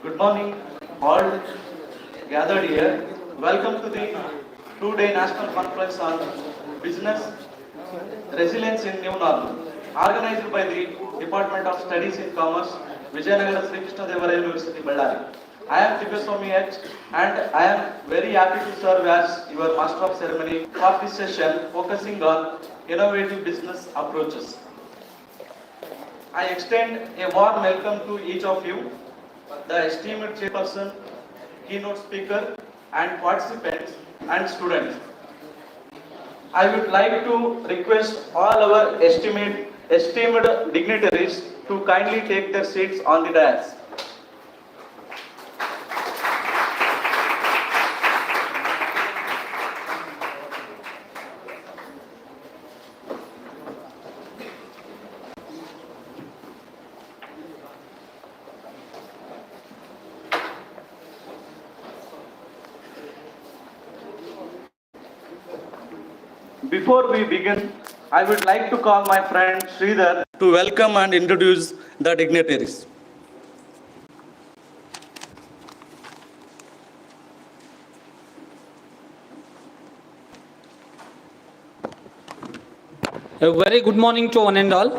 Good morning, all gathered here. Welcome to the two-day national conference on business resilience in new normal, organized by the Department of Studies in Commerce, Vijayanagara Sri Krishna Devaraya University, Ballari. I am Tibbaswamy H, and I am very happy to serve as your Master of Ceremony for this session focusing on innovative business approaches. I extend a warm welcome to each of you, the esteemed chairperson, keynote speaker, and participants and students. I would like to request all our esteemed dignitaries to kindly take their seats on the dais. Before we begin, I would like to call my friend Sridhar to welcome and introduce the dignitaries. A very good morning to one and all.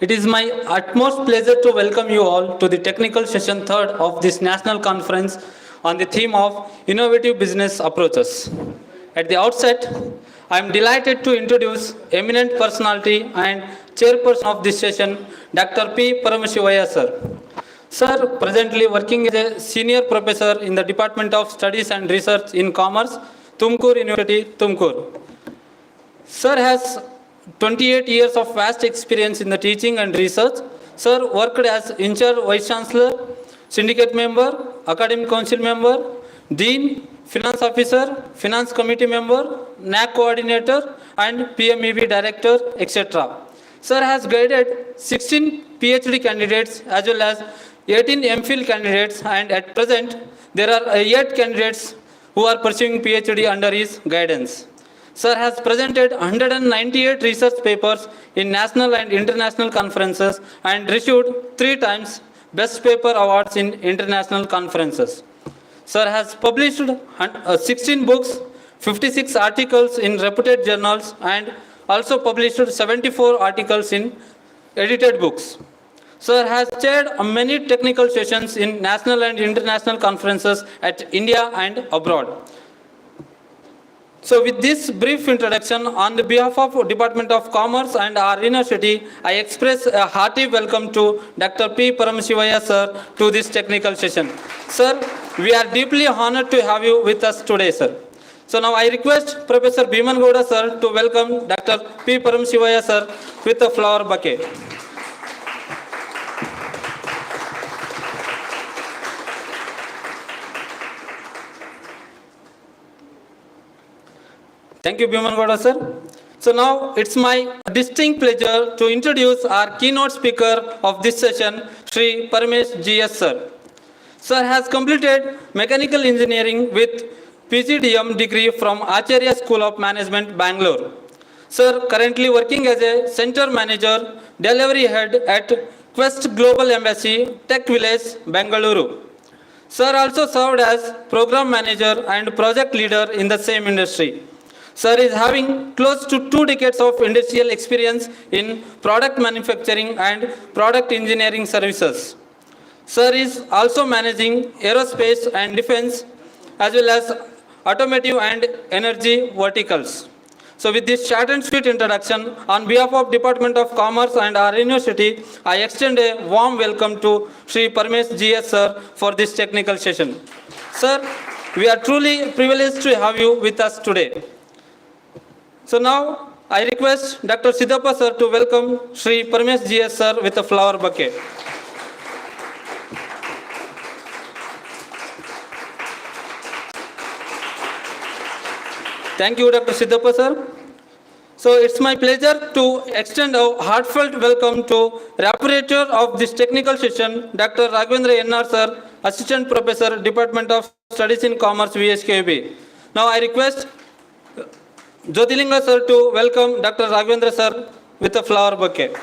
It is my utmost pleasure to welcome you all to the technical session 3rd of this national conference on the theme of innovative business approaches. At the outset, I am delighted to introduce eminent personality and chairperson of this session, Dr. P. Paramashivaya sir. Sir, presently working as a senior professor in the Department of Studies and Research in Commerce, Tumkur University, Tumkur. Sir has 28 years of vast experience in the teaching and research. Sir worked as in-charge Vice Chancellor, Syndicate member, Academic Council member, Dean, Finance Officer, Finance Committee member, NAC Coordinator and PMEB Director, etc. Sir has guided 16 PhD candidates as well as 18 MPhil candidates, and at present there are 8 candidates who are pursuing PhD under his guidance. Sir has presented 198 research papers in national and international conferences and received 3 times Best Paper Awards in international conferences. Sir has published 16 books, 56 articles in reputed journals, and also published 74 articles in edited books. Sir has chaired many technical sessions in national and international conferences at India and abroad. So with this brief introduction, on the behalf of Department of Commerce and our university, I express a hearty welcome to Dr. P. Paramashivaya sir to this technical session. Sir, we are deeply honored to have you with us today, sir. So now I request Professor Bhiman Gowda sir to welcome Dr. P. Paramashivaya sir with a flower bouquet. Thank you, Bhiman Gowda sir. So now it's my distinct pleasure to introduce our keynote speaker of this session, Shri Paramesh GS sir. Sir has completed mechanical engineering with PGDM degree from Acharya School of Management, Bangalore. Sir currently working as a center manager, delivery head at Quest Global Embassy, Tech Village, Bengaluru. Sir also served as program manager and project leader in the same industry. Sir is having close to 2 decades of industrial experience in product manufacturing and product engineering services. Sir is also managing aerospace and defense as well as automotive and energy verticals. So with this short and sweet introduction, on behalf of Department of Commerce and our university, I extend a warm welcome to Shri Paramesh GS sir for this technical session. Sir, we are truly privileged to have you with us today. So now I request Dr. Siddhappa sir to welcome Shri Paramesh GS sir with a flower bouquet. Thank you, Dr. Siddhappa sir. So it's my pleasure to extend a heartfelt welcome to Rapporteur of this technical session, Dr. Raghavendra NR sir, Assistant Professor, Department of Studies in Commerce, VSKUB. Now I request Jyotilinga sir to welcome Dr. Raghavendra sir with a flower bouquet.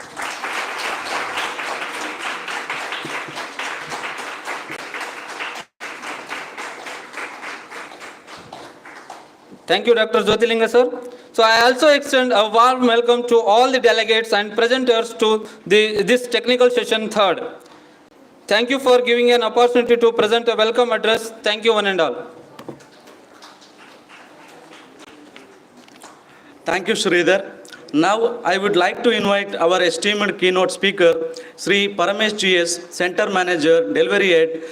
Thank you, Dr. Jyotilinga sir. So I also extend a warm welcome to all the delegates and presenters to this technical session third. Thank you for giving an opportunity to present a welcome address. Thank you one and all. Thank you, Sridhar. Now, I would like to invite our esteemed keynote speaker, Sri Paramesh GS, Center Manager, Delivery Head,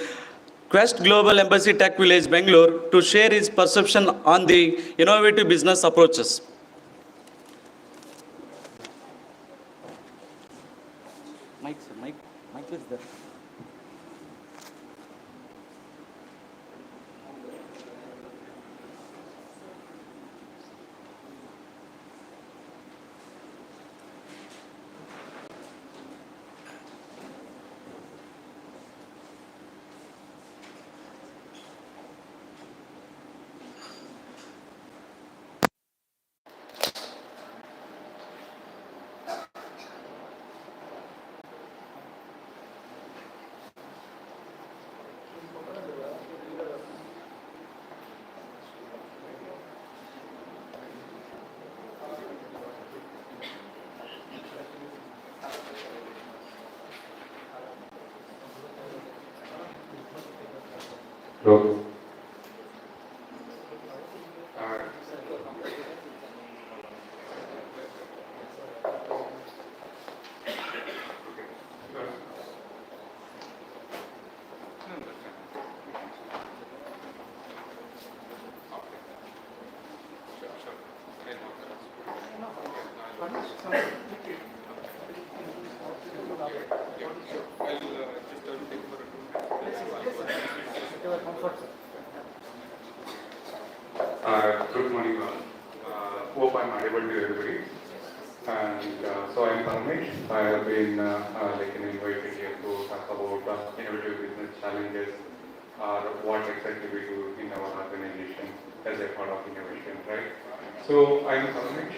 Quest Global Embassy Tech Village, Bangalore, to share his perception on the innovative business approaches. Mike, sir, Mike is there. Hello. Good morning, all. Hope I'm audible to everybody. And so I'm Parmesh. I have been invited here to talk about innovative business challenges or what exactly we do in our organization as a part of innovation, right? So I'm Parmesh.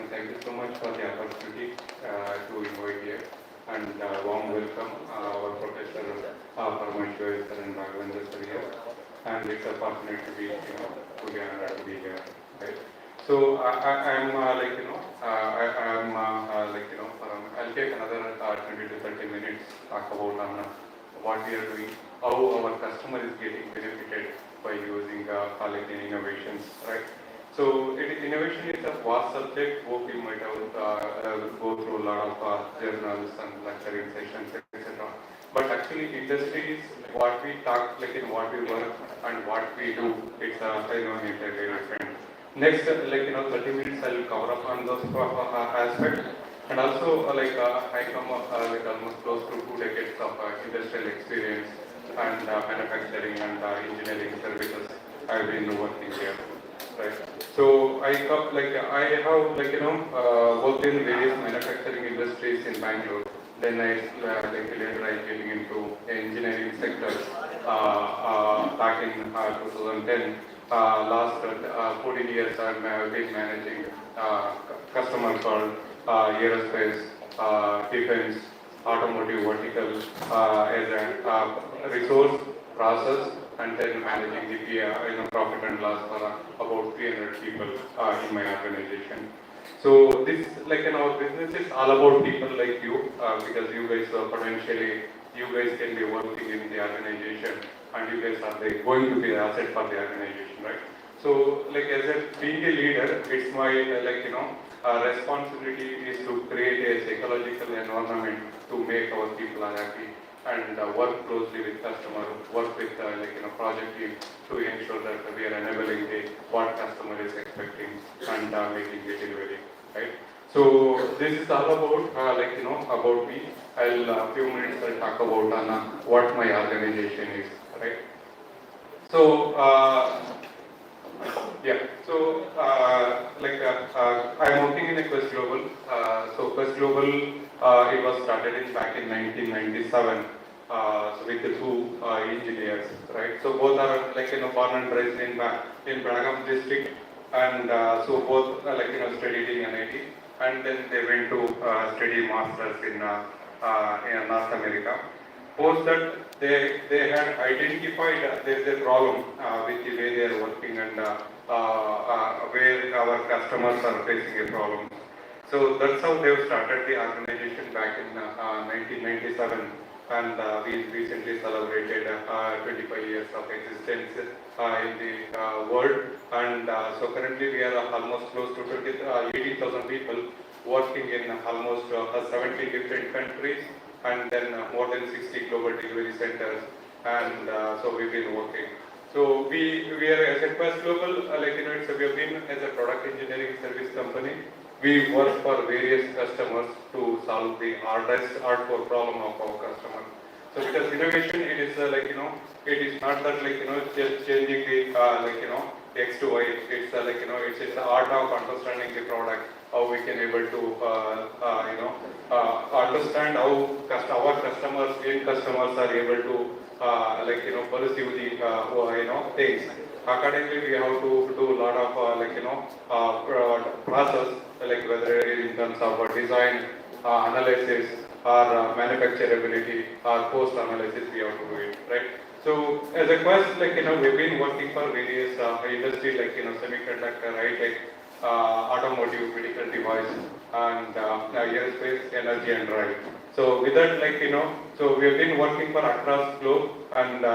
Thank you so much for the opportunity to invite here and warm welcome our professor Parmesh and Raghavendra sir here. And it's a fortunate to be, to be honored to be here, right? So I'm I'll take another 20 to 30 minutes talk about what we are doing, how our customer is getting benefited by using innovations, right? So innovation is a vast subject. Hope you might have go through a lot of journals and lecturing sessions, etc. But actually, industry is what we talk, in what we work and what we do. It's entirely different. Next, 30 minutes I will cover up on those aspects. And also, I come up almost close to 2 decades of industrial experience and manufacturing and engineering services. I've been working here, right? So I have worked in various manufacturing industries in Bangalore. Then later I came into engineering sector back in 2010. Last 14 years I've been managing customers called aerospace, defense, automotive vertical as a resource process, and then managing the profit and loss for about 300 people in my organization. So this, business is all about people like you, because you guys potentially, you guys can be working in the organization, and you guys are going to be an asset for the organization, right? So, as being a leader, it's my responsibility is to create a psychological environment to make our people happy and work closely with customer, work with project team to ensure that we are enabling what customer is expecting and making it delivery, right? So this is all about about me. A few minutes I'll talk about what my organization is, right? So I'm working in a Quest Global. So Quest Global, it was started back in 1997. So with the two engineers, right? So both are born and raised in Belgaum district, and so both studied in NIT, and then they went to study masters in North America. Post that they had identified there is a problem with the way they are working and where our customers are facing a problem. So that's how they started the organization back in 1997, and we recently celebrated 25 years of existence in the world. And so currently we are almost close to 18,000 people working in almost 70 different countries, and then more than 60 global delivery centers, and so we've been working. So we are as a Quest Global, we have been as a product engineering service company. We work for various customers to solve the hardcore problem of our customer. So because innovation, it is it is not that just changing the X to Y. It's it's the art of understanding the product, how we can able to understand how our customers, end customers are able to pursue the things. Accordingly, we have to do a lot of process, whether in terms of design, analysis, or manufacturability, or post analysis, we have to do it, right? So as a Quest, we've been working for various industry semiconductor, high-tech, automotive, medical device, and aerospace, energy, and drive. So with that, so we have been working for across globe, and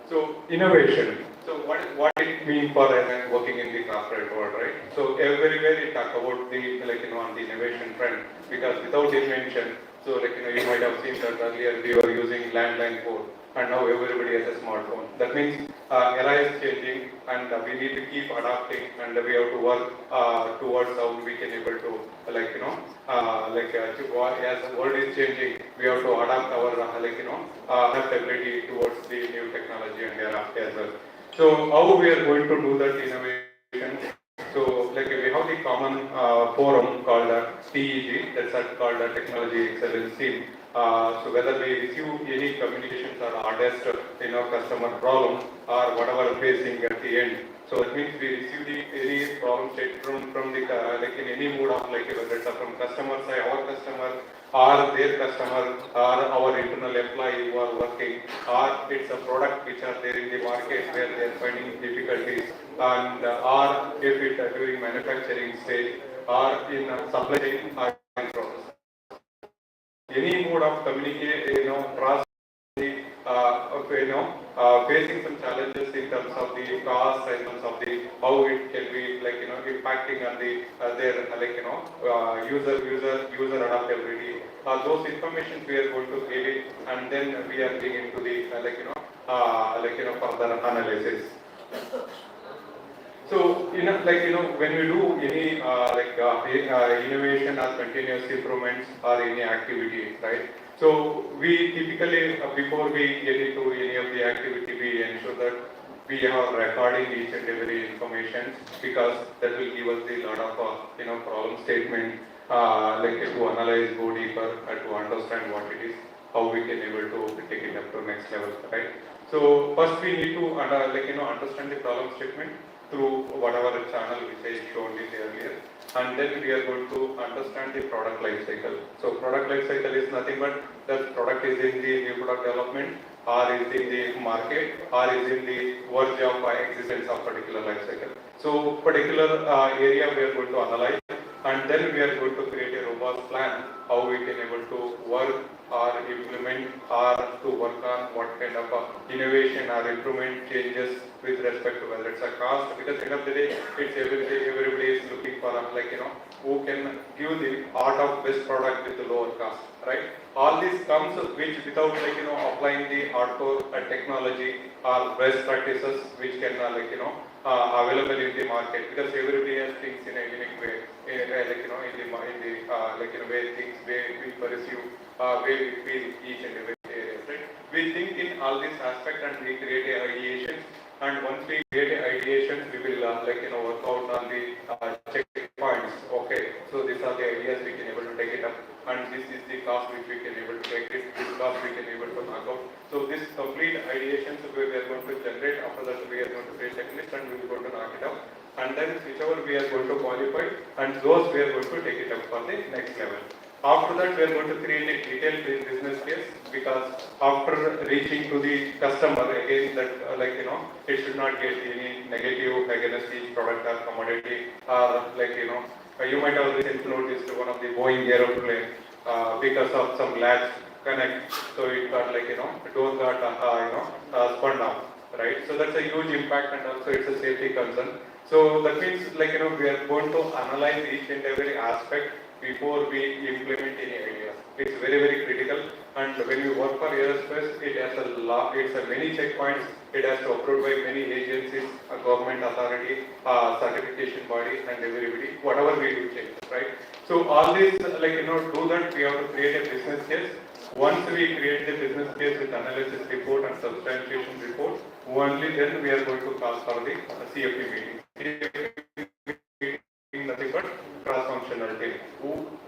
so innovation. So what it means for working in the corporate world, right? So everywhere we talk about the on the innovation trend, because without invention, so you might have seen that earlier we were using landline phone. and now everybody has a smartphone. That means era is changing, and we need to keep adapting, and we have to work towards how we can able to as the world is changing, we have to adapt our adaptability towards the new technology and era as well. So how we are going to do that innovation? So we have the common forum called TEG, that's called Technology Excellence Team. So whether we receive any communications or hardest customer problem or whatever facing at the end. So that means we receive any problem state from the in any mode of whether it's from customer side, our customer or their customer or our internal employee who are working, or it's a product which are there in the market where they are finding difficulties, and or if it during manufacturing stage or in supply chain or in process. Any mode of communicate, trust, facing some challenges in terms of the cost, in terms of the how it can be impacting on the their user adaptability. Those information we are going to give it, and then we are getting into the further analysis. So, when we do any innovation or continuous improvements or any activity, right? So, we typically, before we get into any of the activity, we ensure that we are recording each and every information, because that will give us a lot of, problem statement, to analyze, go deeper, to understand what it is, how we can able to take it up to next level, right? So, first we need to, understand the problem statement through whatever channel which I showed it earlier, and then we are going to understand the product life cycle. So product life cycle is nothing but the product is in the new product development, or is in the market, or is in the verge of existence of particular life cycle. So particular area we are going to analyze, and then we are going to create a robust plan how we can able to work or implement or to work on what kind of innovation or improvement changes with respect to whether it's a cost, because end of the day it's everybody is looking for who can give the art of best product with the lower cost, right? All this comes which without applying the hardcore technology or best practices which can available in the market, because everybody has things in a unique way, in the way things, way we perceive, way we feel each and every area, right? We think in all these aspects and we create a ideation, and once we create a ideation, we will work out on the checkpoints. Okay, so these are the ideas we can able to take it up, and this is the cost which we can able to take it, this cost we can able to knock out. So this complete ideation, so we are going to generate. After that, we are going to create checklist and we are going to knock it out. And then whichever we are going to qualify, and those we are going to take it up for the next level. After that, we are going to create a detailed business case, because after reaching to the customer, again that it should not get any negative against each product or commodity, or you might have noticed one of the Boeing aeroplane, because of some latch connect, so it got door got spun down, right? So that's a huge impact, and also it's a safety concern. So that means we are going to analyze each and every aspect before we implement any ideas. It's very, very critical, and when you work for aerospace, it has a lot, it's a many checkpoints, it has to approved by many agencies, a government authority, certification body, and everybody, whatever we do change, right? So all this, do that, we have to create a business case. Once we create the business case with analysis report and substantiation report, only then we are going to call for the CFP meeting. Nothing but cross-functional team.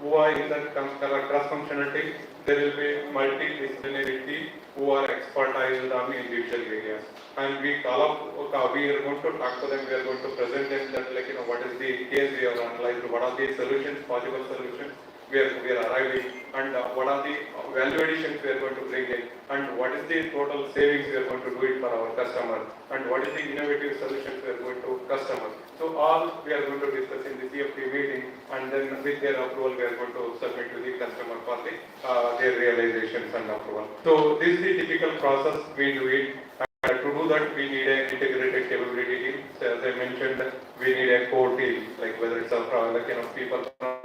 Who are in that cross-functional team? There will be multidisciplinary team who are expertise on individual areas. And we call up, we are going to talk to them, we are going to present them that what is the case we have analyzed, what are the solutions, possible solutions we are arriving, and what are the value additions we are going to bring in, and what is the total savings we are going to do it for our customer, and what is the innovative solutions we are going to customer. So all we are going to discuss in the CFP meeting, and then with their approval we are going to submit to the customer for the, their realizations and approval. So this is the typical process we do it. And to do that, we need an integrated capability team. So as I mentioned, we need a core team, like whether it's a people from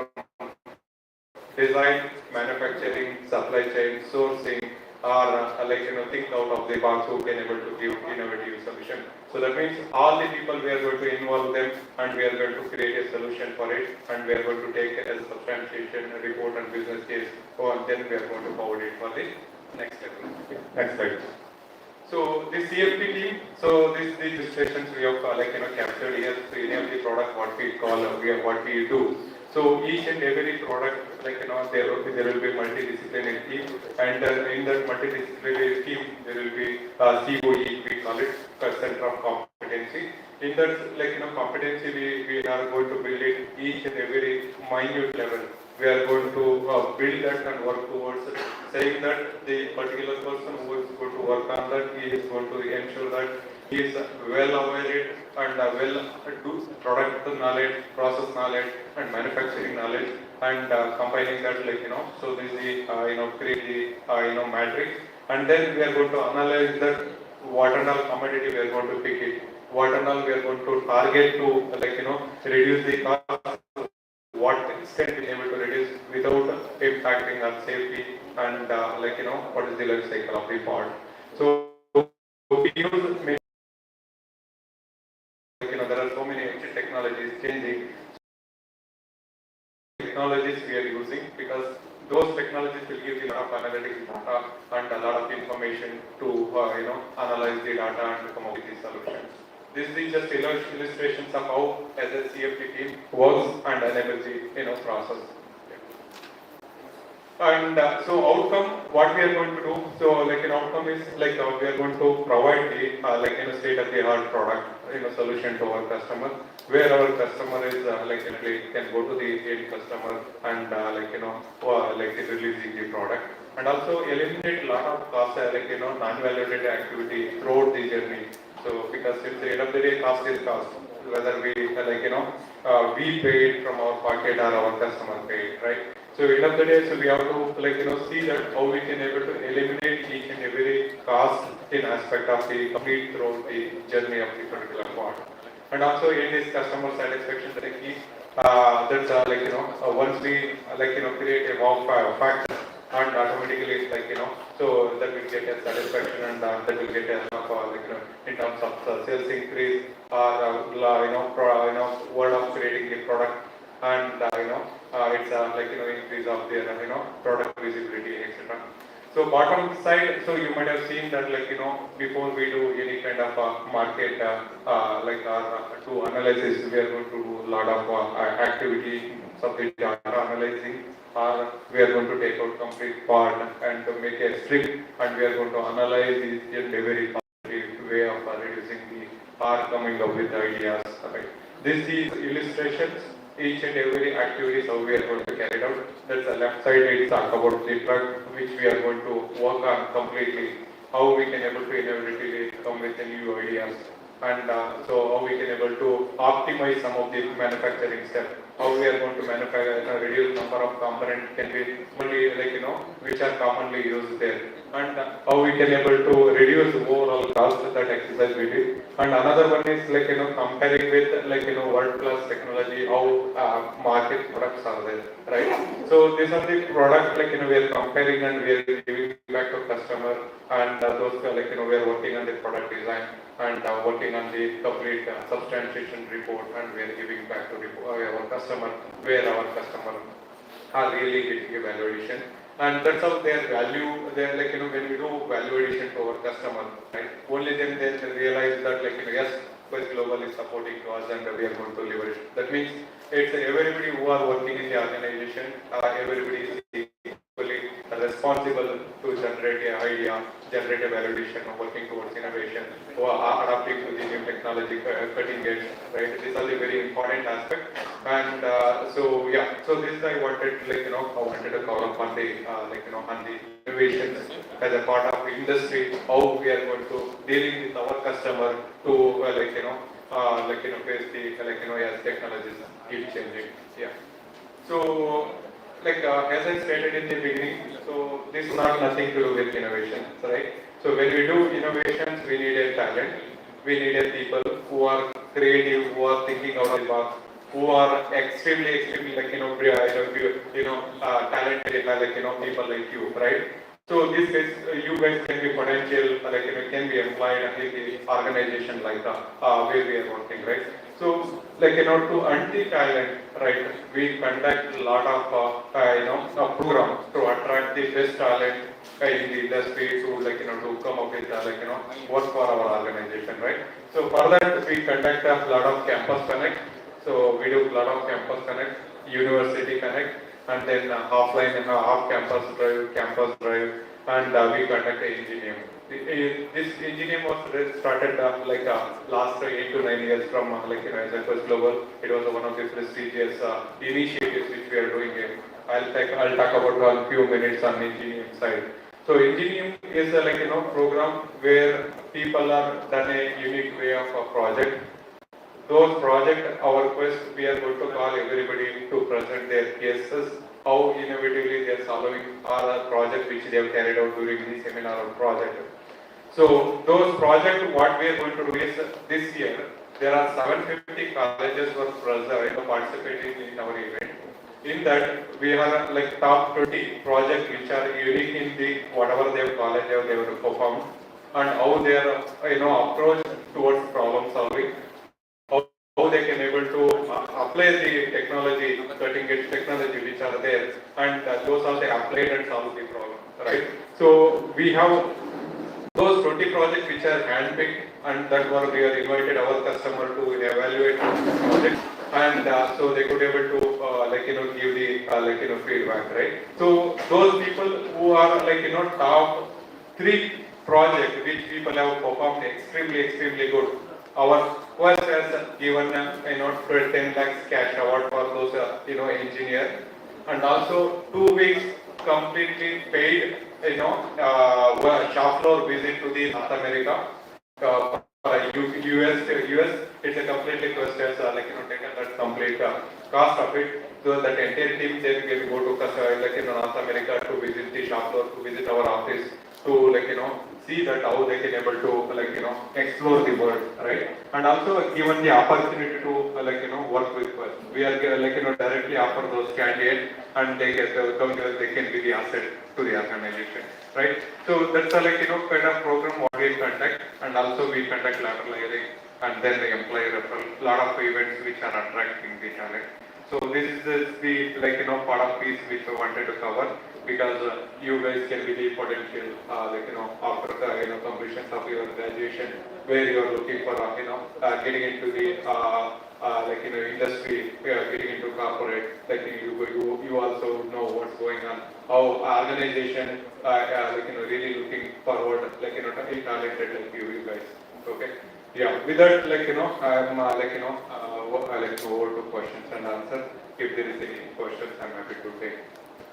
design, manufacturing, supply chain, sourcing, or think out of the box, who can able to give innovative solution. So that means all the people, we are going to involve them, and we are going to create a solution for it, and we are going to take it as a substantiation report and business case, and then we are going to forward it for the next level. Next slide. So this CFP team, so these illustrations we have captured here. So any of the product what we call what we do. So each and every product there will be multidisciplinary team, and in that multidisciplinary team there will be COE, we call it Center of Competency. In that competency we are going to build it each and every minute level. We are going to build that and work towards saying that the particular person who is going to work on that, he is going to ensure that he is well aware and well do product knowledge, process knowledge, and manufacturing knowledge, and combining that so this is create the matrix, and then we are going to analyze that what and all commodity we are going to pick it, what and all we are going to target to reduce the cost, what extent we are able to reduce without impacting on safety, and what is the life cycle of the part. So we use there are so many technologies changing. Technologies we are using, because those technologies will give you a lot of analytics data and a lot of information to analyze the data and come up with the solutions. This is just illustrations of how as a CFP team works and enables the process. And so outcome, what we are going to do, so an outcome is we are going to provide the state-of-the-art product solution to our customer, where our customer is can go to the end customer and releasing the product, and also eliminate a lot of cost non-value-added activity throughout the journey. So because at the end of the day, cost is cost, whether we we pay it from our pocket or our customer pay it, right? So end of the day, so we have to see that how we can able to eliminate each and every cost in aspect of the complete throughout the journey of the particular part. And also in this customer satisfaction, the key that's once we create a wow factor, and automatically so that will get a satisfaction, and that will get a in terms of sales increase, or word of creating the product, and it's increase of their product visibility, etc. So bottom side, so you might have seen that before we do any kind of market to analysis, we are going to do a lot of activity of the data analyzing, or we are going to take out complete part and to make a strip, and we are going to analyze it in a very positive way of reducing the or coming up with ideas. Right? This is illustrations. Each and every activities how we are going to carry it out. That's the left side. It's talk about the drug which we are going to work on completely. How we can able to innovatively come with the new ideas, and so how we can able to optimize some of the manufacturing steps. How we are going to manufacture reduce number of components can be only which are commonly used there, and how we can able to reduce overall cost, that exercise we did. And another one is comparing with world class technology, how market products are there, right? So these are the products we are comparing and we are giving back to customer, and those we are working on the product design and working on the complete substantiation report, and we are giving back to our customer, where our customer are really getting a valuation. And that's how their value, they're when we do value addition to our customer, right? Only then they realize that yes, Quest Global is supporting to us and we are going to leverage. That means it's everybody who are working in the organization, everybody is equally responsible to generate an idea, generate a validation, working towards innovation, or adapting to the new technology, cutting edge, right? These are the very important aspects. And so yeah, so this I wanted I wanted to call upon the on the innovations as a part of the industry, how we are going to dealing with our customer to face the as technologies keep changing. Yeah. So as I stated in the beginning, so this is not nothing to do with innovation, right? So when we do innovations, we need a talent, we need a people who are creative, who are thinking out of the box, who are extremely talented, people like you, right? So these guys, you guys can be potential, can be employed in the organization where we are working, right? So to earn the talent, right? We conduct a lot of programs to attract the best talent in the industry to to come up with work for our organization, right? So for that we conduct a lot of campus connect. So we do a lot of campus connect, university connect, and then offline and campus drive, and we conduct a engineering. This engineering was started last 8 to 9 years from as a first global. It was one of the prestigious initiatives which we are doing here. I'll talk about one few minutes on engineering side. So engineering is a program where people are done a unique way of a project. Those project, our quest, we are going to call everybody to present their cases, how innovatively they are solving our project which they have carried out during the seminar or project. So those projects, what we are going to do is this year, there are 750 colleges were participating in our event. In that, we have top 20 projects which are unique in the whatever their college they have performed, and how they are approach towards problem solving, how they can able to apply the technology, cutting edge technology which are there, and those are they applied and solve the problem, right? So we have those 20 projects which are handpicked, and that were we are invited our customer to evaluate the project, and so they could able to give the feedback, right? So those people who are top 3 projects which people have performed extremely good. Our quest has given 10 lakhs cash award for those engineers, and also 2 weeks completely paid shop floor visit to the North America. US, it's a completely cost as taken that complete cost of it. So that entire team they can go to North America to visit the shop floor, to visit our office, to see that how they can able to explore the world, right? And also given the opportunity to work with us. We are directly offer those candidates, and they get they can be the asset to the organization, right? So that's a kind of program what we conduct, and also we conduct lateral hiring, and then the employee referral, lot of events which are attracting the talent. So this is the part of piece which I wanted to cover, because you guys can be the potential after the completion of your graduation, where you are looking for getting into the industry, getting into corporate. You also know what's going on, how organization really looking forward talented like you guys. Okay. Yeah, with that, I'm I like to over to questions and answers. If there is any questions, I'm happy to take.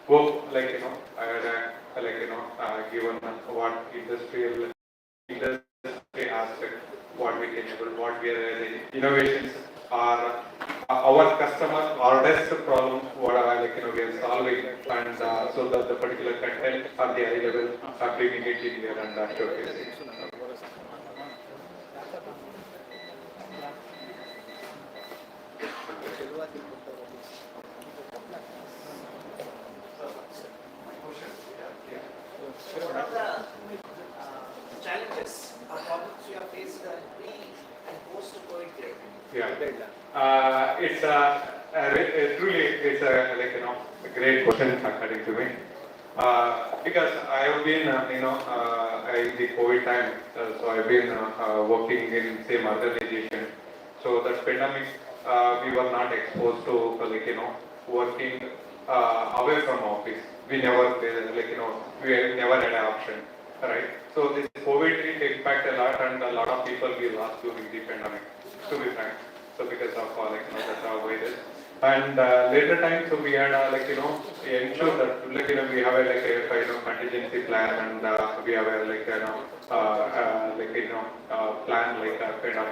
Hope I had given what industry aspect, what we can able, what we are the innovations are our customer hardest problem, what we are solving, and so that the particular content at the high level are bringing it in here and showcasing. What are the challenges or problems you have faced pre and post COVID period? Yeah, it's truly it's a great question according to me, because I have been in the COVID time, so I've been working in same organization. So that pandemic, we were not exposed to working away from office. We never we never had an option, right? So this COVID did impact a lot, and a lot of people we lost during the pandemic, to be frank. So because of that's how it is. And later time, so we had ensure that we have a contingency plan, and we have a plan kind of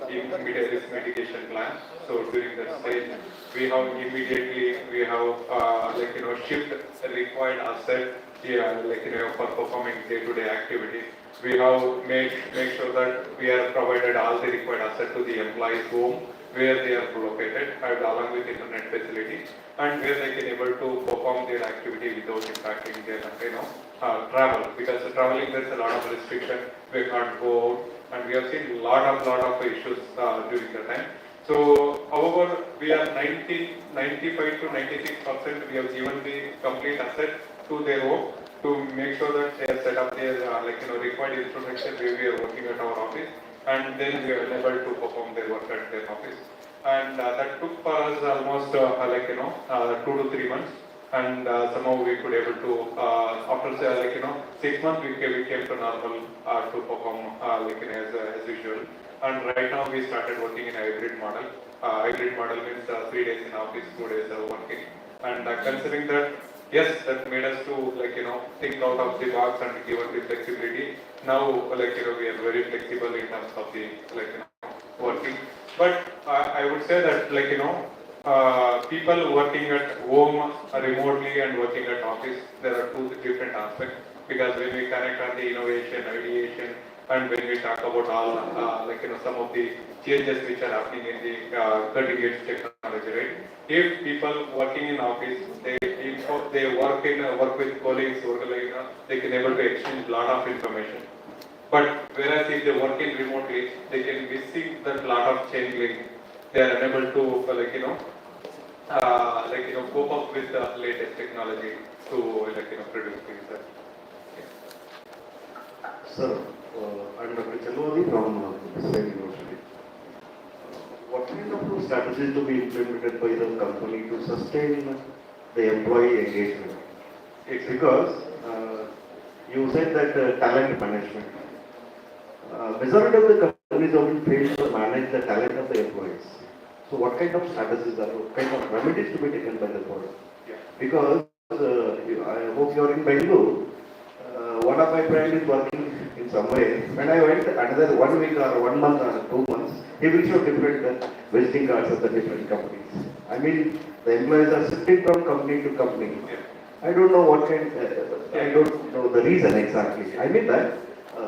immediate risk mitigation plan. So during that stage, we have immediately shift required asset for performing day-to-day activities. We have make sure that we are provided all the required asset to the employees home, where they are located and along with internet facility, and where they can able to perform their activity without impacting their travel, because traveling there's a lot of restriction, we can't go out, and we have seen lot of issues during the time. So, however, we are 95 to 96% we have given the complete asset to their home to make sure that they have set up their required infrastructure where we are working at our office, and then we are able to perform their work at their office. And that took for us almost 2 to 3 months, and somehow we could able to after 6 months we came to normal to perform as usual. And right now we started working in a hybrid model. Hybrid model means 3 days in office, 2 days working. And considering that, yes, that made us to think out of the box and give us the flexibility. Now we are very flexible in terms of the working. But I would say that people working at home remotely and working at office, there are two different aspects. Because when we connect on the innovation, ideation, and when we talk about all some of the changes which are happening in the cutting edge technology, right? If people working in office, they work with colleagues, they can able to exchange lot of information. But whereas if they work in remotely, they can missing that lot of chain link. They are unable to cope up with the latest technology to produce things. Sir, I'm Dr. Chalwadi from State University. What kind of strategies to be implemented by the company to sustain the employee engagement? It's because you said that talent management. Majority of the companies only fail to manage the talent of the employees. So what kind of strategies are, what kind of remedies to be taken by the board? Yeah. Because I hope you are in Bangalore. One of my friends is working in some way. When I went another 1 week or 1 month or 2 months, he will show different visiting cards of the different companies. I mean, the employees are shifting from company to company. Yeah. I don't know what kind, I don't know the reason exactly. I mean that,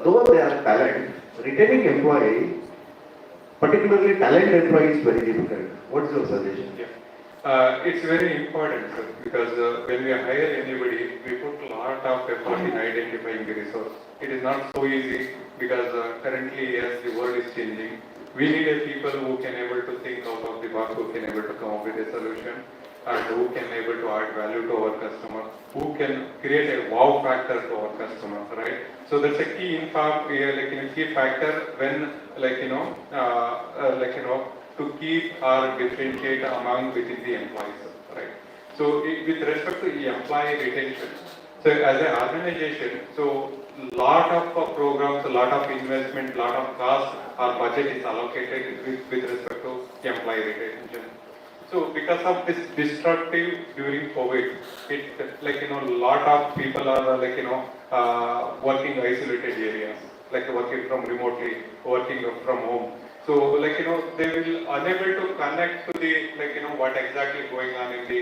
though they are talent, retaining employee, particularly talent employee is very difficult. What's your suggestion? Yeah. It's very important, sir, because when we hire anybody, we put a lot of effort in identifying the resource. It is not so easy because currently, as the world is changing, we need a people who can able to think out of the box, who can able to come up with a solution, and who can able to add value to our customer, who can create a wow factor to our customer, right? So that's a key key factor when to keep or differentiate among within the employees, right? So with respect to the employee retention, so as an organization, so lot of programs, a lot of investment, lot of cost or budget is allocated with respect to employee retention. So because of this destructive during COVID, it lot of people are working isolated areas, like working from remotely, working from home. So they will unable to connect to the what exactly going on in the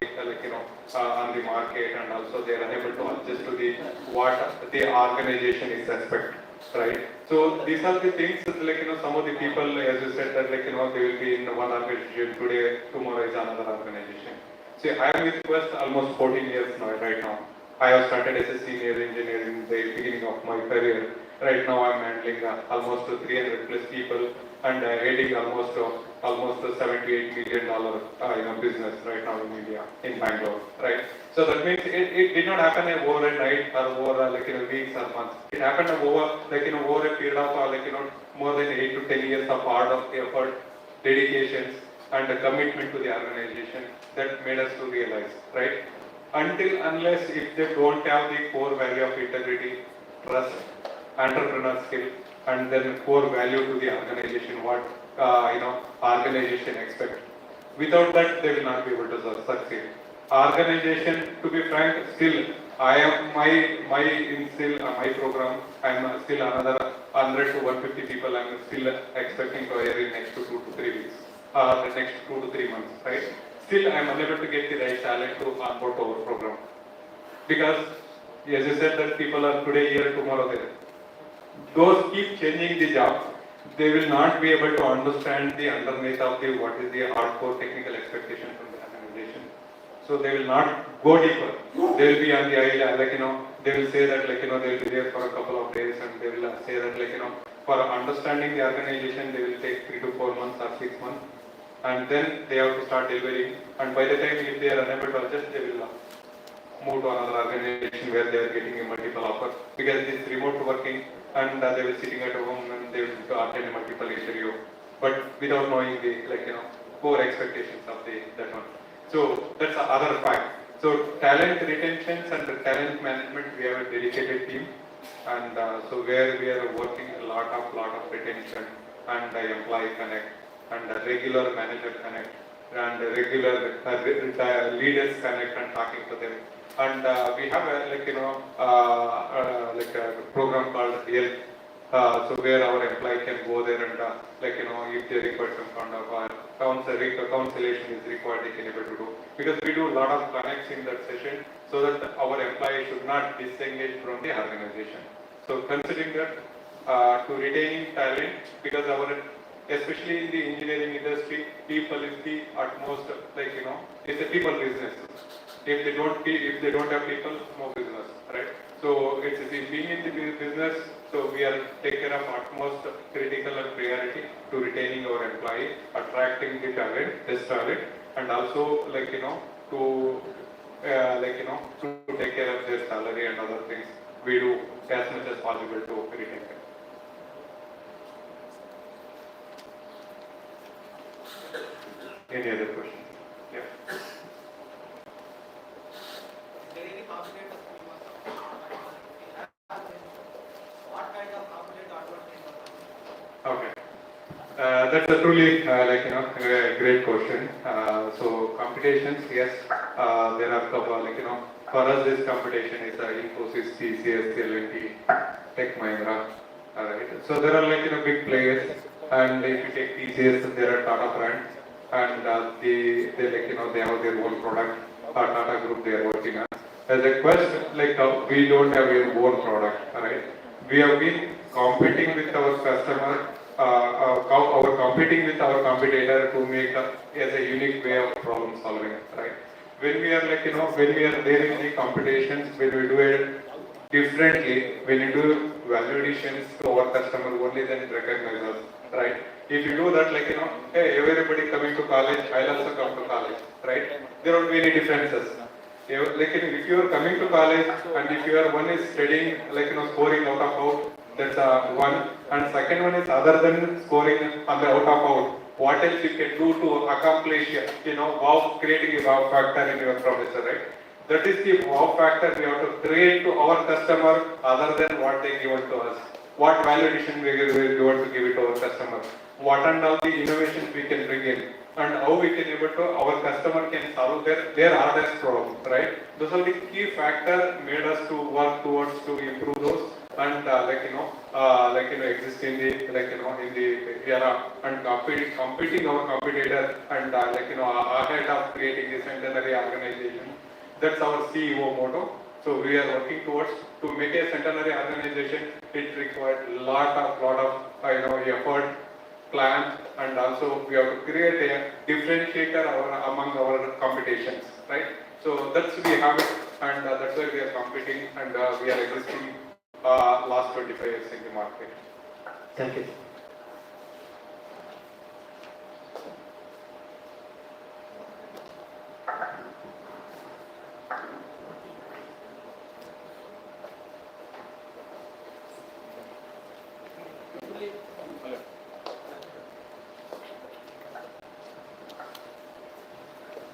on the market, and also they are unable to adjust to the what the organization is expect, right? So these are the things some of the people, as you said, that they will be in one organization today, tomorrow is another organization. See, I am with Quest almost 14 years now, right now. I have started as a senior engineer in the beginning of my career. Right now I am handling almost 300 plus people and heading almost $78 million business right now in India, in Bangalore, right? So that means it did not happen overnight or over weeks or months. It happened over over a period of more than 8 to 10 years of hard of effort, dedications, and a commitment to the organization that made us to realize, right? Unless if they don't have the core value of integrity, trust, entrepreneur skill, and then core value to the organization, what organization expect. Without that, they will not be able to succeed. Organization, to be frank, still I am my program. I am still another 100 to 150 people. I am still expecting to hire in next 2 to 3 weeks, the next 2 to 3 months, right? Still, I am unable to get the right talent to onboard to our program because, as you said, that people are today here, tomorrow there. Those keep changing the job, they will not be able to understand the underneath of the what is the hardcore technical expectation from the organization. So they will not go deeper. They will be on the island, they will say that they will be there for a couple of days, and they will say that for understanding the organization, they will take 3 to 4 months or 6 months, and then they have to start delivering. And by the time if they are unable to adjust, they will move to another organization where they are getting a multiple offer, because it is remote working, and they will sitting at home and they will attend a multiple interview, but without knowing the core expectations of that one. So that's the other fact. So talent retentions and the talent management, we have a dedicated team, and so where we are working a lot of retention and employee connect and regular manager connect and regular leaders connect and talking to them. And we have a program called Real, so where our employee can go there and if they require some kind of counselation is required, they can able to do, because we do a lot of connects in that session, so that our employee should not disengage from the organization. So considering that, to retaining talent, because especially in the engineering industry, people is the utmost, it's a people business. If they don't have people, no business, right? So it's being in the business, so we are taking care of utmost critical and priority to retaining our employee, attracting the talent, this talent, and also to to take care of their salary and other things. We do as much as possible to retain them. Any other questions? Yeah. What kind of competitive advantage? Okay. That's a truly a great question. So competitions, yes, there are couple for us this competition is Infosys, TCS, L&T, Tech Mahindra. Alright. So there are big players, and if you take TCS, there are Tata brand, and they they have their own product. Tata Group they are working on. As a quest, we don't have our own product. Alright. We have been competing with our customer. Competing with our competitor to make as a unique way of problem solving, right? When we are when we are there in the competitions, when we do it differently, when you do value additions to our customer, only then it recognizes us, right? If you do that, hey, everybody coming to college, I'll also come to college, right? There won't be any differences. If you are coming to college and if your one is studying, scoring out of out, that's one. And second one is, other than scoring on the out of out, what else you can do to accomplish, wow, creating a wow factor in your professor, right? That is the wow factor we have to create to our customer, other than what they give to us. What value addition we want to give it to our customer. What and all the innovations we can bring in, and how we can able to, our customer can solve their hardest problem, right? Those are the key factors made us to work towards to improve those, and exist in the in the era, and competing our competitor, and ahead of creating a centenary organization. That's our CEO motto. So we are working towards to make a centenary organization. It required lot of effort, plan, and also we have to create a differentiator among our competitions, right? So that's we have it, and that's why we are competing, and we are existing last 25 years in the market. Thank you.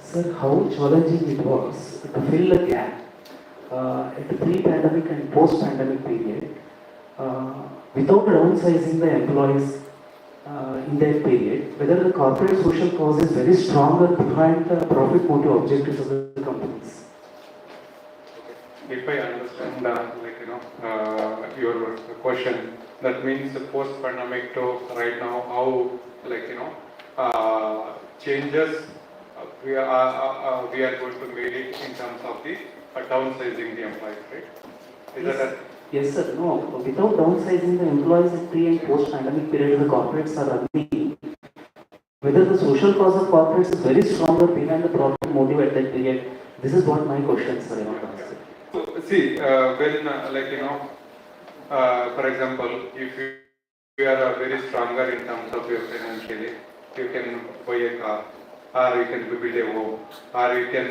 Sir, how challenging it was to fill a gap at the pre-pandemic and post-pandemic period without downsizing the employees in that period, whether the corporate social cause is very stronger behind the profit motive objectives of the companies. If I understand your question, that means the post-pandemic to right now, how changes we are going to make it in terms of the downsizing the employees, right? Is Yes. that Yes, sir. No, without downsizing the employees in pre and post pandemic period, the corporates are running. Whether the social cause of corporates is very stronger behind the profit motive at that period. This is what my question, sir. I want to ask. So, see, when for example, if you are very stronger in terms of your financially, you can buy a car, or you can build a home, or you can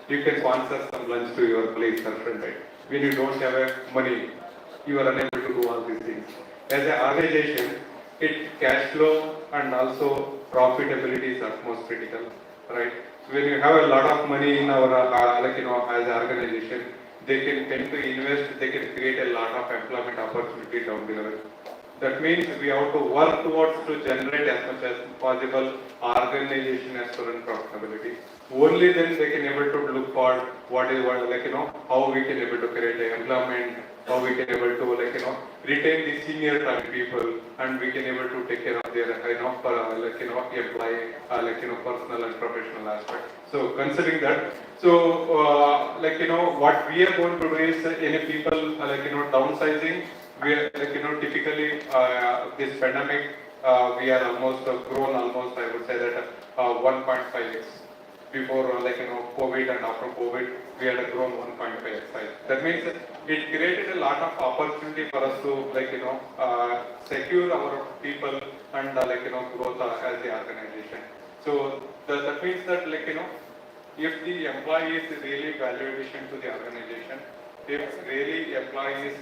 you can sponsor some lunch to your colleagues or friend, right? When you don't have money, you are unable to do all these things. As an organization, it cash flow and also profitability is utmost critical, right? When you have a lot of money in our as an organization, they can tend to invest, they can create a lot of employment opportunity down the line. That means we have to work towards to generate as much as possible organization as student profitability. Only then they can able to look for how we can able to create the employment, how we can able to retain the senior time people, and we can able to take care of their employee personal and professional aspect. So considering that, so what we are going to do is any people downsizing. We are typically this pandemic we are almost grown almost, I would say that 1.5x. Before COVID and after COVID, we had grown 1.5x. That means it created a lot of opportunity for us to secure our people and growth as the organization. So that means that if the employee is really value addition to the organization, if really employees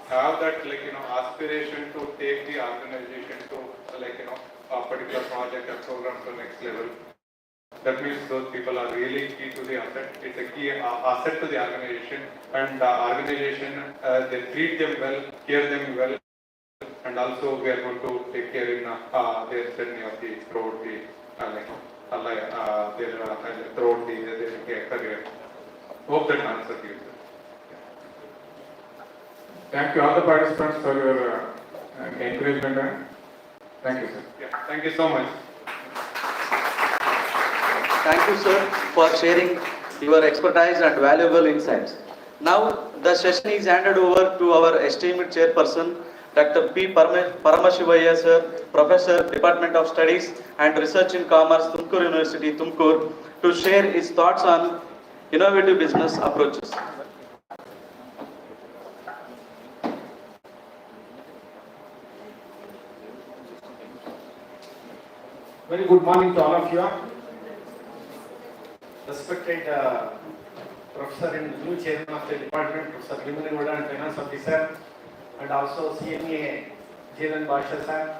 have that aspiration to take the organization to a particular project or program to next level, that means those people are really key to the asset. It's a key asset to the organization, and organization they treat them well, care them well, and also we are going to take care in their journey of the throughout the throughout their career. Hope that answers you. Thank you all the participants for your encouragement. Thank you, sir. Yeah, thank you so much. Thank you, sir, for sharing your expertise and valuable insights. Now, the session is handed over to our esteemed chairperson, Dr. P. Paramashivaya, sir, Professor, Department of Studies and Research in Commerce, Tumkur University, Tumkur, to share his thoughts on innovative business approaches. Very good morning to all of you. Respected Professor and new Chairman of the Department, Professor Limanigoda and Finance Officer, and also CMA Jiran Basha sir,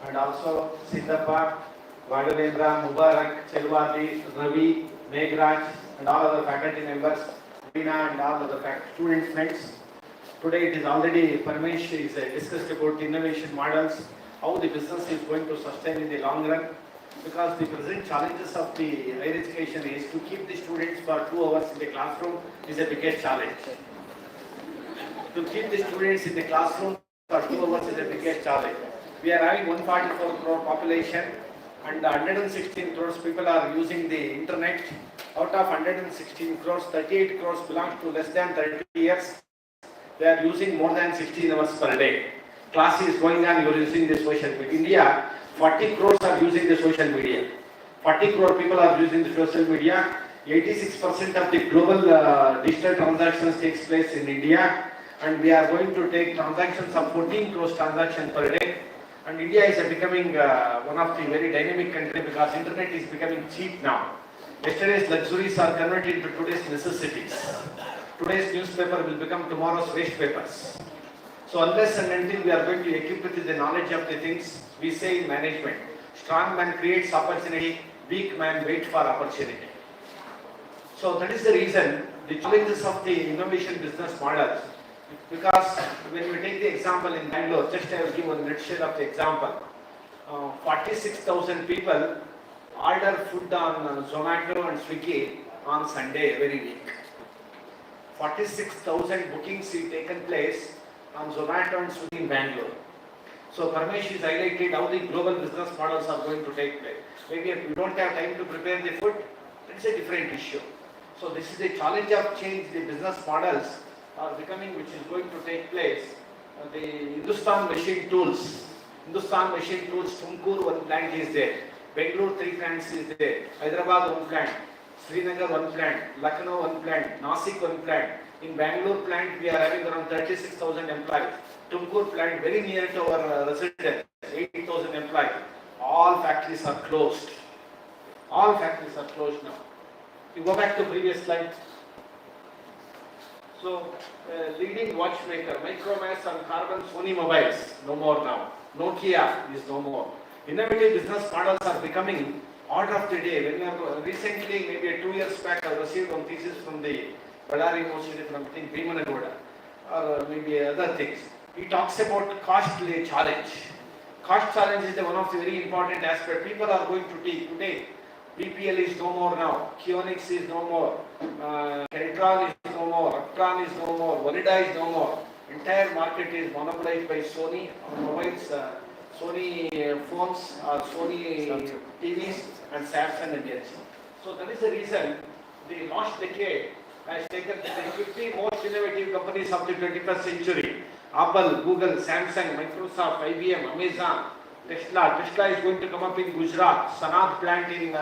and also Siddhappa, Vadavendra, Mubarak, Chelwadi, Ravi, Meghraj, and all other faculty members, Veena and all other student friends. Today it is already Parmesh is discussed about innovation models, how the business is going to sustain in the long run, because the present challenges of the higher education is to keep the students for 2 hours in the classroom is the biggest challenge. To keep the students in the classroom for 2 hours is the biggest challenge. We are having 144 crore population and 116 crores people are using the internet. Out of 116 crores, 38 crores belong to less than 30 years. They are using more than 16 hours per day. Class is going on, you are using the social media. India, 40 crores are using the social media. 40 crore people are using the social media. 86% of the global digital transactions takes place in India, and we are going to take transactions of 14 crores transactions per day. And India is becoming one of the very dynamic country because internet is becoming cheap now. Yesterday's luxuries are converted into today's necessities. Today's newspaper will become tomorrow's waste papers. So unless and until we are going to equip with the knowledge of the things, we say in management, strong man creates opportunity, weak man waits for opportunity. So that is the reason the challenges of the innovation business models, because when we take the example in Bangalore, just I will give a nutshell of the example. 46,000 people order food on Zomato and Swiggy on Sunday every week. 46,000 bookings is taken place on Zomato and Swiggy in Bangalore. So Parmesh is highlighted how the global business models are going to take place. Maybe if we don't have time to prepare the food, it's a different issue. So this is the challenge of change the business models are becoming, which is going to take place. The Hindustan Machine Tools, Tumkur one plant is there, Bangalore 3 plants is there, Hyderabad one plant, Srinagar one plant, Lucknow one plant, Nasik one plant. In Bangalore plant, we are having around 36,000 employees. Tumkur plant, very near to our residence, 80,000 employees. All factories are closed. All factories are closed now. You go back to previous slide. So, leading watchmaker, Micromax and Carbon, Sony mobiles, no more now. Nokia is no more. Innovative business models are becoming order of the day. When we are recently, maybe 2 years back, I received one thesis from the Ballari University from Bhimanagoda, or maybe other things. He talks about costly challenge. Cost challenge is one of the very important aspects. People are going to take today. BPL is no more now. Kionix is no more. Keltron is no more. Uptron is no more. Volida is no more. Entire market is monopolized by Sony mobiles, Sony phones, Sony TVs, and Samsung and LG. So that is the reason the last decade has taken the 50 most innovative companies of the 21st century. Apple, Google, Samsung, Microsoft, IBM, Amazon, Tesla. Tesla is going to come up in Gujarat, Sanad plant in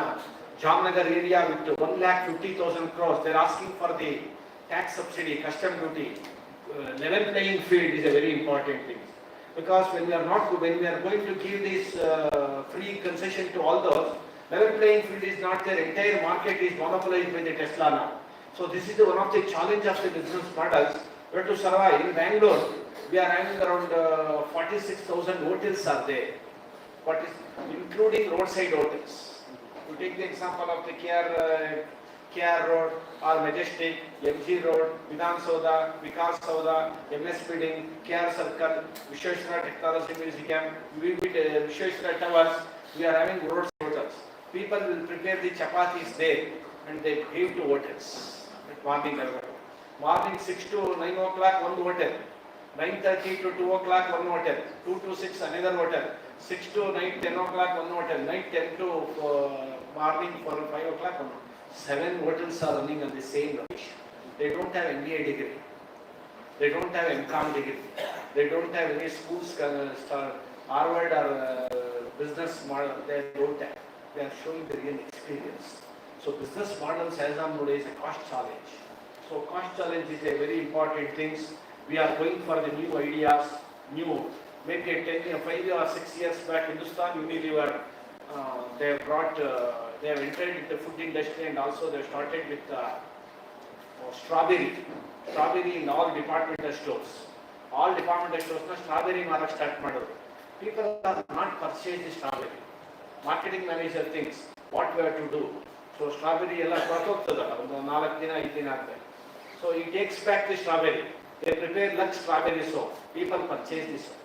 Jamnagar area with 1,50,000 crores. They are asking for the tax subsidy, custom duty. Level playing field is a very important thing. Because when we are going to give this free concession to all those, level playing field is not there. Entire market is monopolized by the Tesla now. So this is one of the challenge of the business models. We have to survive. In Bangalore, we are having around 46,000 hotels are there, including roadside hotels. To take the example of the KR Road or Majestic, MG Road, Vidhan Sauda, Vikas Sauda, MS Building, KR Circle, Vishweshwara Technology Museum, Vishweshwara Towers, we are having roadside hotels. People will prepare the chapatis there and they give to hotels at morning level. Morning 6 to 9 o'clock, one hotel. 9:30 to 2 o'clock, one hotel. 2 to 6, another hotel. 6 to 9, 10 o'clock, one hotel. Night 10 to morning 4 or 5 o'clock, one hotel. 7 hotels are running on the same location. They don't have MBA degree. They don't have MCOM degree. They don't have any schools, Harvard or business model. They don't have. They are showing the real experience. So business models as on today is a cost challenge. So cost challenge is a very important thing. We are going for the new ideas, maybe 5 or 6 years back, Hindustan Unilever, they have entered into the food industry and also they started with strawberry in all departmental stores. All departmental stores, strawberry market start model. People are not purchasing the strawberry. Marketing manager thinks what we have to do. So strawberry ella kortogtada, 4 dina 5 dina agtade. So he takes back the strawberry. They prepare Lux strawberry soap. People purchase this soap.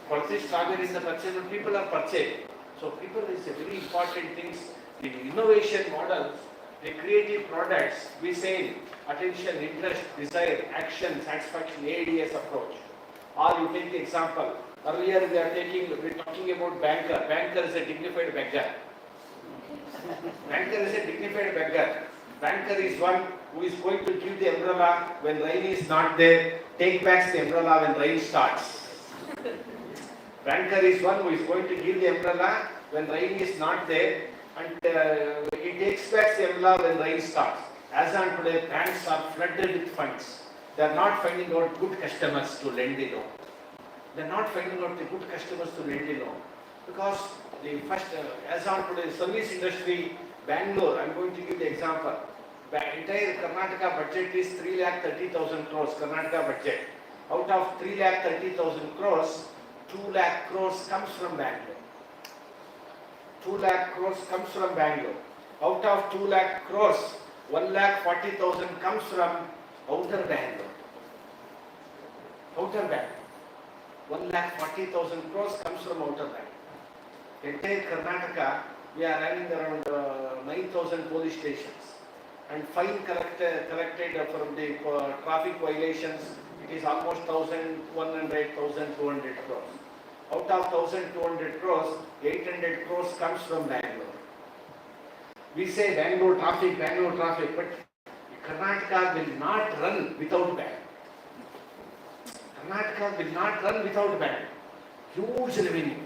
Purchase strawberry in the purchase, people are purchasing. So people is a very important thing. The innovation models, the creative products, we say attention, interest, desire, action, satisfaction, ADS approach. Or you take the example. Earlier we are talking about banker. Banker is a dignified beggar. Banker is a dignified beggar. Banker is one who is going to give the umbrella when rain is not there, take back the umbrella when rain starts. Banker is one who is going to give the umbrella when rain is not there and he takes back the umbrella when rain starts. As on today, banks are flooded with funds. They are not finding out good customers to lend the loan. They are not finding out the good customers to lend the loan. Because the first, as on today, service industry, Bangalore, I am going to give the example. The entire Karnataka budget is 3,30,000 crores, Karnataka budget. Out of 3,30,000 crores, 2 lakh crores comes from Bangalore. 2 lakh crores comes from Bangalore. Out of 2 lakh crores, 1,40,000 comes from outer Bangalore. Outer Bangalore. 1,40,000 crores comes from outer Bangalore. Entire Karnataka, we are having around 9,000 police stations. And fine collected from the traffic violations, it is almost 1,100, 1,200 crores. Out of 1,200 crores, 800 crores comes from Bangalore. We say Bangalore traffic, but Karnataka will not run without bank. Karnataka will not run without bank. Huge revenue.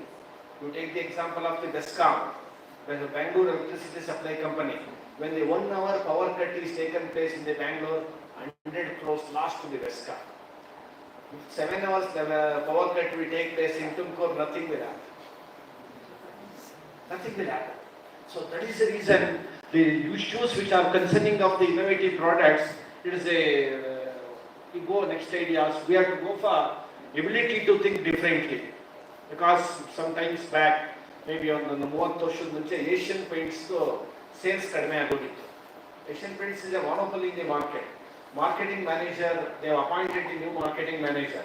You take the example of the VSKUB, the Bangalore Electricity Supply Company. When the 1 hour power cut is taken place in the Bangalore, 100 crores lost to the VSKUB. If 7 hours power cut will take place in Tumkur, nothing will happen. Nothing will happen. So that is the reason the issues which are concerning of the innovative products, it is a, we go next ideas, we have to go for ability to think differently. Because sometimes back, maybe on the 30 ವರ್ಷದ ಮುಂಚೆ Asian Paints sales ಕಡಿಮೆ ಆಗೋಗಿತ್ತು. Asian Paints is a monopoly in the market. Marketing manager, they have appointed a new marketing manager.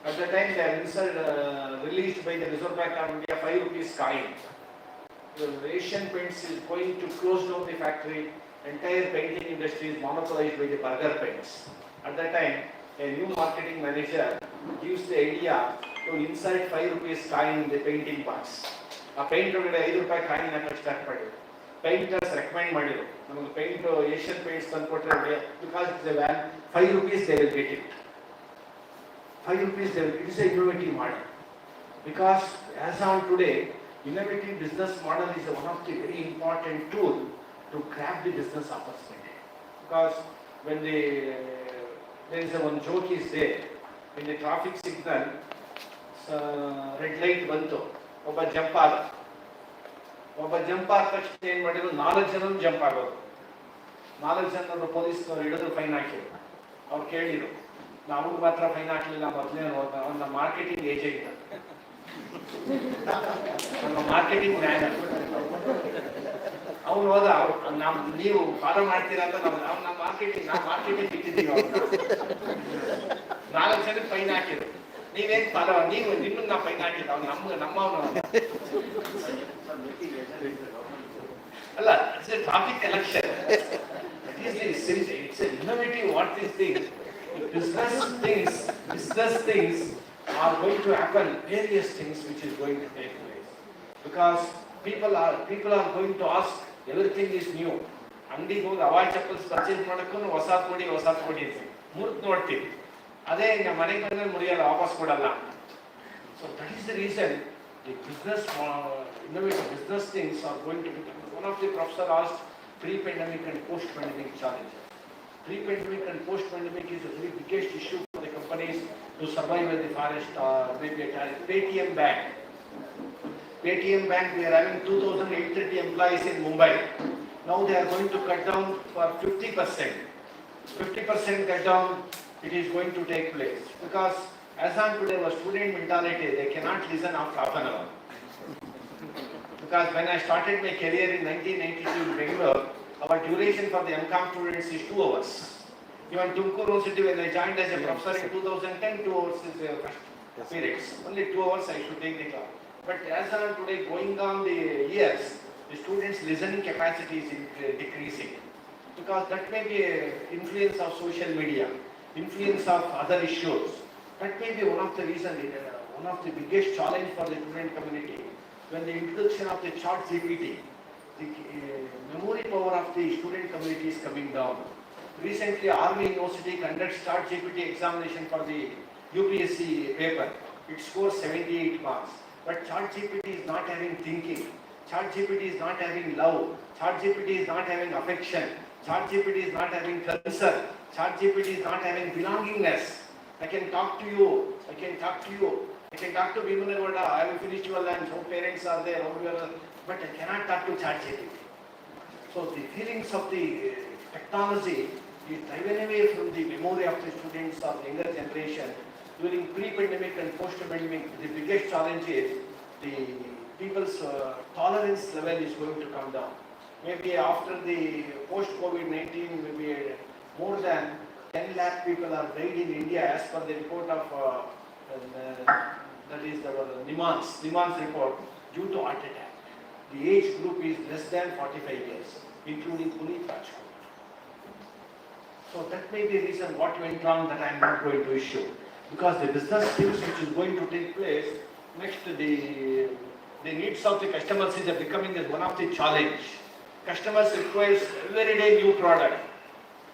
At the time they have released by the Reserve Bank of India 5 rupees coin. The Asian Paints is going to close down the factory. Entire painting industry is monopolized by the burger paints. At that time, a new marketing manager gives the idea to insert 5 rupees coin in the painting box. A painter will 5 rupees coin hackಕ್ಕೆ start ಮಾಡಿದ್ರು. Painters recommend ಮಾಡಿದ್ರು. ನಮಗೆ paint Asian Paints ತಂದುಕೊಟ್ರೆ because it's a van 5 rupees they will get it. 5 rupees they will, it is a innovative model. Because as on today, innovative business model is one of the very important tool to grab the business opportunity. Because when there is one joke is there, in the traffic signal, red light ಬಂತು, ಒಬ್ಬ jump ಆದ ತಕ್ಷಣ ಏನ್ ಮಾಡಿದ್ರು 4 ಜನ jump ಆಗೋದು. 4 ಜನ ಪೊಲೀಸ್ನವ್ರು ಹಿಡಿದು ಫೈನ್ ಹಾಕಿದ್ರು. ಅವ್ರು ಕೇಳಿದ್ರು, ನಾವು ಮಾತ್ರ ಫೈನ್ ಹಾಕ್ಲಿಲ್ಲ, ಮೊದಲೇ ಅವನ ಮಾರ್ಕೆಟಿಂಗ್ ಏಜೆಂಟ್, ನಮ್ಮ ಮಾರ್ಕೆಟಿಂಗ್ ಮ್ಯಾನೇಜರ್. ಅವ್ನು ಹೋದ, ನೀವು ಫಾಲೋ ಮಾಡ್ತೀರಾ ಅಂತ ನಮ್ಮ ಮಾರ್ಕೆಟಿಂಗ್ ಇಟ್ಟಿದ್ದೀವಿ. 4 ಜನಕ್ಕೆ ಫೈನ್ ಹಾಕಿದ್ರು. ನೀವೇನ್ ಫಾಲೋ, ನಿಮ್ಮನ್ನ ನಾವು ಫೈನ್ ಹಾಕಿಲ್ಲ, ಅವ್ನು ನಮ್ಮವನು ಅಲ್ಲ. It's A traffic collection. It's an innovative what these things. Business things are going to happen, various things which is going to take place. Because people are going to ask, everything is new. ಅಂಗಡಿಗೆ ಹೋಗಿ ಅವಾಯ್ chappals purchase ಮಾಡೋಕ್ಕೂ ಹೊಸಾದ್ ಕೊಡಿ ಅಂತ ಮುರಿದು ನೋಡ್ತೀವಿ. ಅದೇ ಈಗ ಮನೆಗೆ ಬಂದ್ರೆ ಮುರಿಯಲ್ಲ, ವಾಪಸ್ ಕೊಡಲ್ಲ. So that is the reason the business, innovative business things are going to be. One of the professor asked pre-pandemic and post-pandemic challenges. Pre-pandemic and post-pandemic is the very biggest issue for the companies to survive in the forest. Maybe a Paytm Bank. Paytm Bank, we are having 2,830 employees in Mumbai. Now they are going to cut down for 50%. 50% cut down, it is going to take place. Because as on today, our student mentality, they cannot listen after half an hour. Because when I started my career in 1992 in Bangalore, our duration for the MCOM students is 2 hours. Even Tumkur University, when I joined as a professor in 2010, 2 hours is the first periods. Only 2 hours I should take the class. But as on today, going on the years, the students' listening capacity is decreasing. Because that may be influence of social media, influence of other issues. That may be one of the reasons, one of the biggest challenge for the student community. When the introduction of the ChatGPT, the memory power of the student community is coming down. Recently, Army University conducts ChatGPT examination for the UPSC paper. It scores 78 marks. But ChatGPT is not having thinking. ChatGPT is not having love. ChatGPT is not having affection. ChatGPT is not having concern. ChatGPT is not having belongingness. I can talk to you. I can talk to Vimanagowda. I have finished your lunch. Home parents are there. But I cannot talk to ChatGPT. So the feelings of the technology is driven away from the memory of the students of the younger generation. During pre-pandemic and post-pandemic, the biggest challenge is the people's tolerance level is going to come down. Maybe after the post-COVID-19, maybe more than 10 lakh people are died in India as per the report of that is the Niman's report, due to heart attack. The age group is less than 45 years, including Puneet Rajkumar. So that may be a reason what went wrong that I am not going to issue. Because the business things which is going to take place, next the needs of the customers is becoming as one of the challenge. Customers requires every day new product.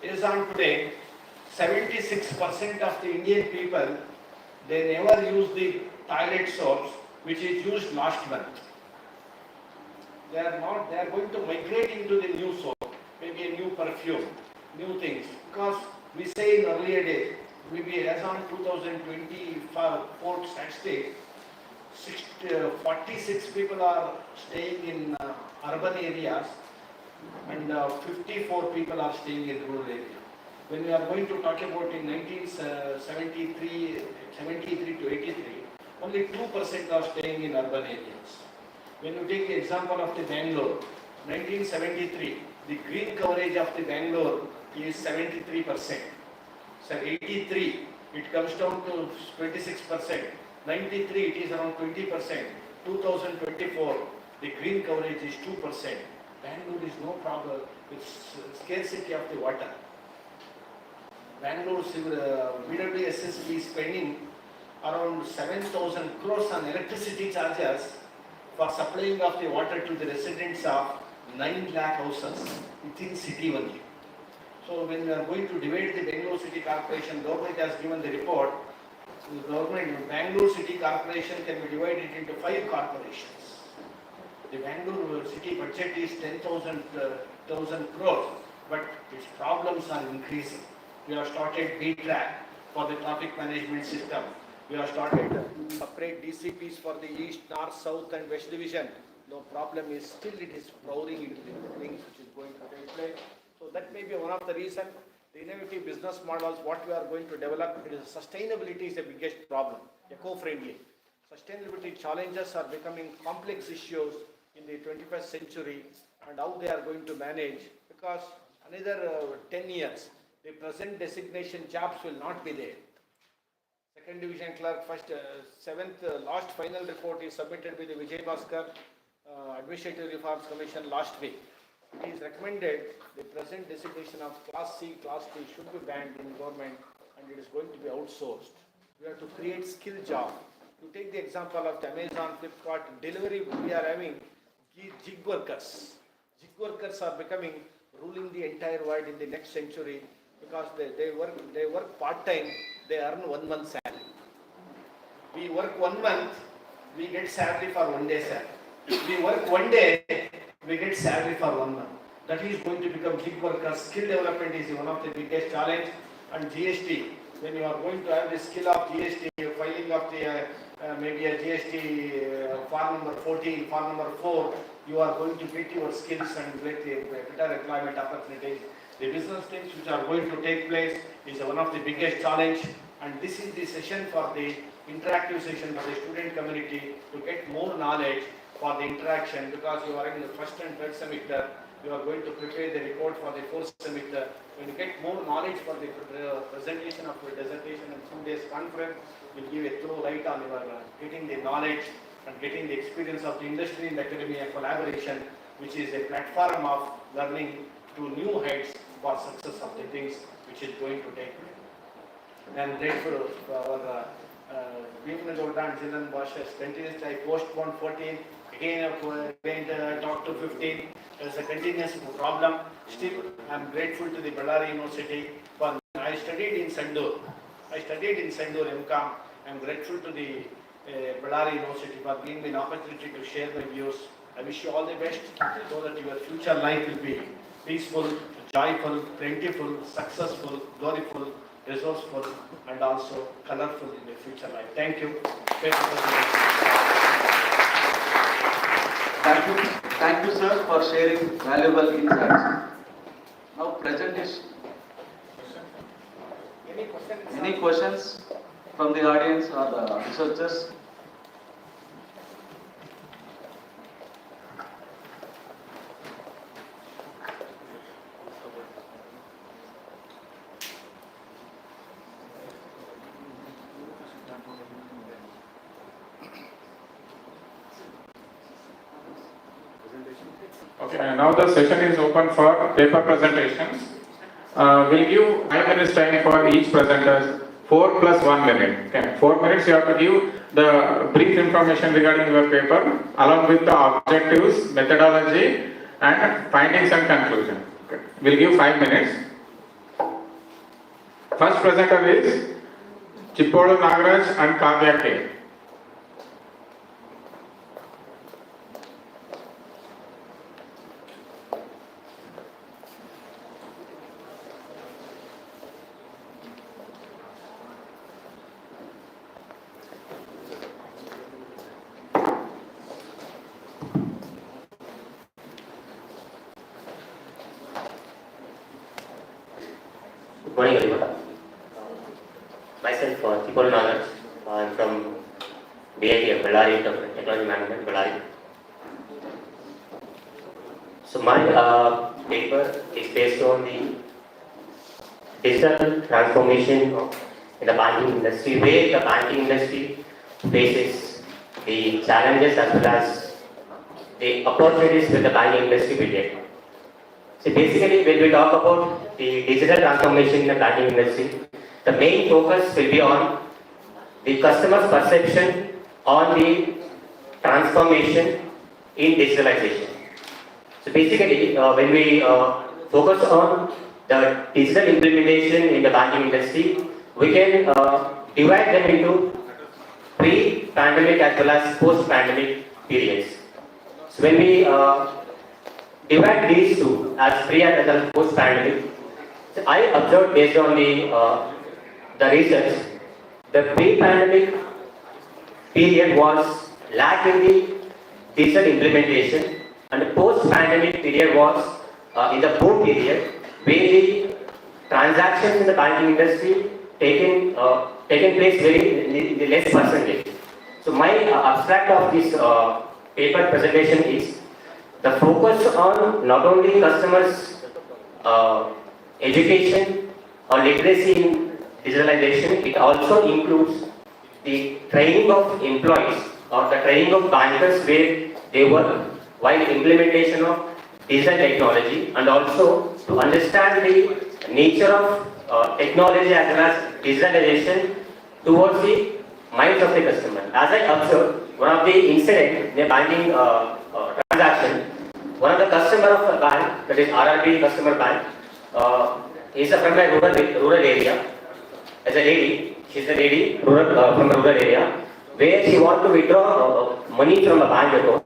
is on today, 76% of the Indian people, they never use the toilet soaps which is used last month. They are going to migrate into the new soap, maybe a new perfume, new things. Because we say in earlier days, maybe as on 2024 statistics, 46 people are staying in urban areas and 54 people are staying in rural areas. When we are going to talk about in 1973 to 83, only 2% are staying in urban areas. When you take the example of the Bangalore, 1973, the green coverage of the Bangalore is 73%. So 83, it comes down to 26%. 93, it is around 20%. 2024, the green coverage is 2%. Bangalore is no problem with scarcity of the water. Bangalore BWSS is spending around 7,000 crores on electricity charges for supplying of the water to the residents of 9 lakh houses within city only. So when we are going to divide the Bangalore City Corporation, government has given the report. The government, Bangalore City Corporation can be divided into 5 corporations. The Bangalore city budget is 10,000 crores, but its problems are increasing. We have started B-track for the traffic management system. We have started separate DCPs for the East, North, South and West Division. No problem is still it is flowering into the things which is going to take place. So that may be one of the reasons. The innovative business models, what we are going to develop, it is sustainability is the biggest problem, eco-friendly. Sustainability challenges are becoming complex issues in the 21st century and how they are going to manage, because another 10 years, the present designation jobs will not be there. Second division clerk, last final report is submitted by the Vijay Bhaskar Administrative Reforms Commission last week. It is recommended the present designation of Class C, Class D should be banned in government and it is going to be outsourced. We have to create skill job. To take the example of the Amazon, Flipkart, delivery, we are having gig workers. Gig workers are becoming ruling the entire world in the next century because they work part-time, they earn 1 month salary. We work 1 month, we get salary for 1 day salary. We work 1 day, we get salary for 1 month. That is going to become gig workers. Skill development is one of the biggest challenge. And GST, when you are going to have the skill of GST, filing of the maybe a GST form number 14, form number 4, you are going to get your skills and get the better employment opportunities. The business things which are going to take place is one of the biggest challenge. And this is the session for the interactive session for the student community to get more knowledge for the interaction, because you are in the first and third semester, you are going to prepare the report for the fourth semester. When you get more knowledge for the presentation of your dissertation and 2 days conference, will give a throw light on your getting the knowledge and getting the experience of the industry and academia collaboration, which is a platform of learning to new heights for success of the things which is going to take place. I am grateful for our Bhimna Gowda and Jilan Bashas continuous. I postponed 14, again I talked to 15. There is a continuous problem. Still, I am grateful to the Ballari University for I studied in Sandur. MCOM. I am grateful to the Ballari University for giving me an opportunity to share my views. I wish you all the best so that your future life will be peaceful, joyful, plentiful, successful, gloriful, resourceful, and also colorful in the future life. Thank you. Thank you, sir, for sharing valuable insights. Now, present is any questions from the audience or the researchers? Okay, now the session is open for paper presentations. We'll give 5 minutes time for each presenter, 4 plus 1 minute. Okay, 4 minutes you have to give the brief information regarding your paper along with the objectives, methodology and findings and conclusion. Okay. We'll give 5 minutes. First presenter is Chippodu Nagaraj and Kavya K. Good morning, everyone. Myself, Chippodu Nagaraj. I'm from BIT, Bellary Technology Management, Bellary. So my paper is based on the digital transformation in the banking industry, where the banking industry faces the challenges as well as the opportunities with the banking industry will get. So basically, when we talk about the digital transformation in the banking industry, the main focus will be on the customer's perception on the transformation in digitalization. So basically, when we focus on the digital implementation in the banking industry, we can divide them into pre-pandemic as well as post-pandemic periods. So when we divide these two as pre and as post-pandemic, so I observed based on the research, the pre-pandemic period was lack in the digital implementation, and the post-pandemic period was in the boom period, where the transactions in the banking industry taken place very in the less percentage. So my abstract of this paper presentation is the focus on not only customers' education or literacy in digitalization, it also includes the training of employees or the training of bankers where they work while implementation of digital technology, and also to understand the nature of technology as well as digitalization towards the minds of the customer. As I observed, one of the incident in a banking transaction, one of the customer of a bank, that is RRB customer bank, is from a rural area. As a lady, she's a lady from a rural area, where she wants to withdraw money from a bank account.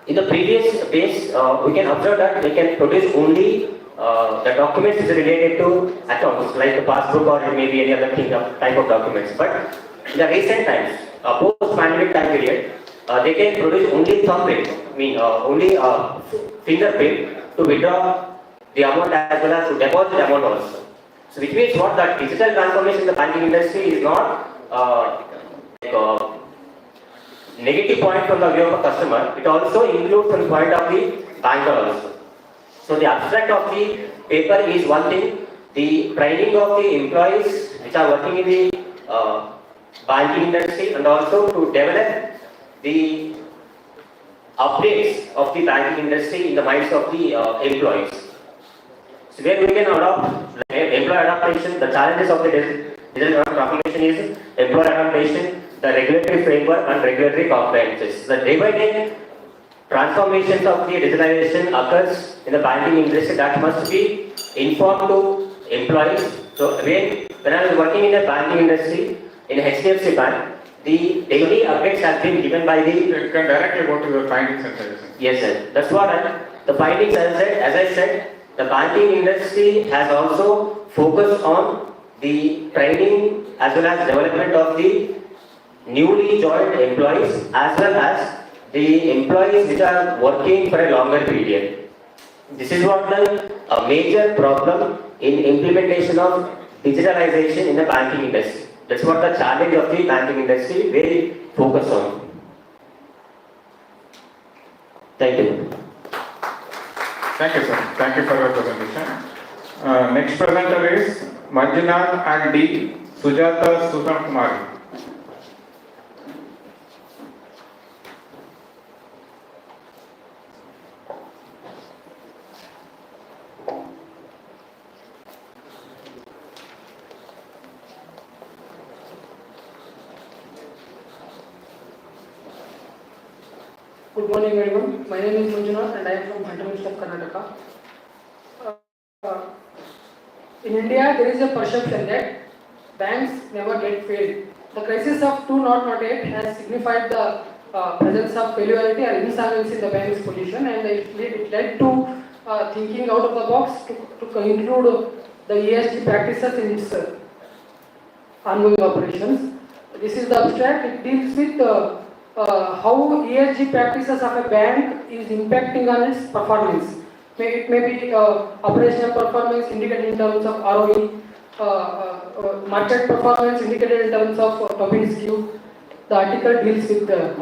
In the previous base, we can observe that they can produce only the documents related to accounts, like the passbook or maybe any other type of documents. But in the recent times, post-pandemic time period, they can produce only thumbprint, only fingerprint to withdraw the amount as well as to deposit the amount also. So which means what, that digital transformation in the banking industry is not negative point from the view of a customer, it also includes from the point of the banker also. So the abstract of the paper is one thing, the training of the employees which are working in the banking industry, and also to develop the updates of the banking industry in the minds of the employees. So where we can adopt employee adaptation, the challenges of the digital transformation is employee adaptation, the regulatory framework and regulatory compliances. The day by day transformations of the digitalization occurs in the banking industry that must be informed to employees. So when I was working in the banking industry in HDFC Bank, the daily updates have been given by the... You can directly go to your findings and suggestions. Yes, sir. That's what the findings, as I said, the banking industry has also focused on the training as well as development of the newly joined employees as well as the employees which are working for a longer period. This is what the major problem in implementation of digitalization in the banking industry. That's what the challenge of the banking industry will focus on. Thank you. Thank you, sir. Thank you for your presentation. Next presenter is Manjunath and D. Sujata Susan Kumari. Good morning, everyone. My name is Manjunath and I am from Hunter of Karnataka. in India, there is a perception that banks never get failed. The crisis of 2008 has signified the presence of failure or insolvency in the bank's position, and it led to thinking out of the box to include the ESG practices in its ongoing operations. This is the abstract. It deals with how ESG practices of a bank is impacting on its performance. It may be operational performance indicated in terms of ROE, market performance indicated in terms of Tobin's Q. The article deals with this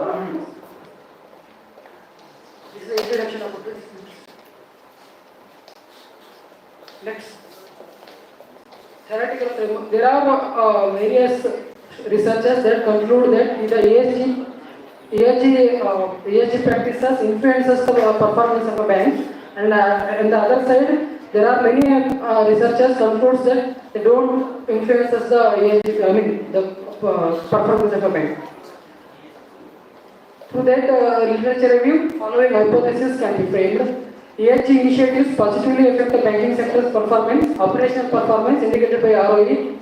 is the introduction of this. Next, theoretical framework. There are various researchers that conclude that the ESG practices influences the performance of a bank, and on the other side, there are many researchers concludes that they don't influences the ESG, the performance of a bank. Through that literature review, following hypothesis can be framed. ESG initiatives positively affect the banking sector's performance, operational performance indicated by ROA,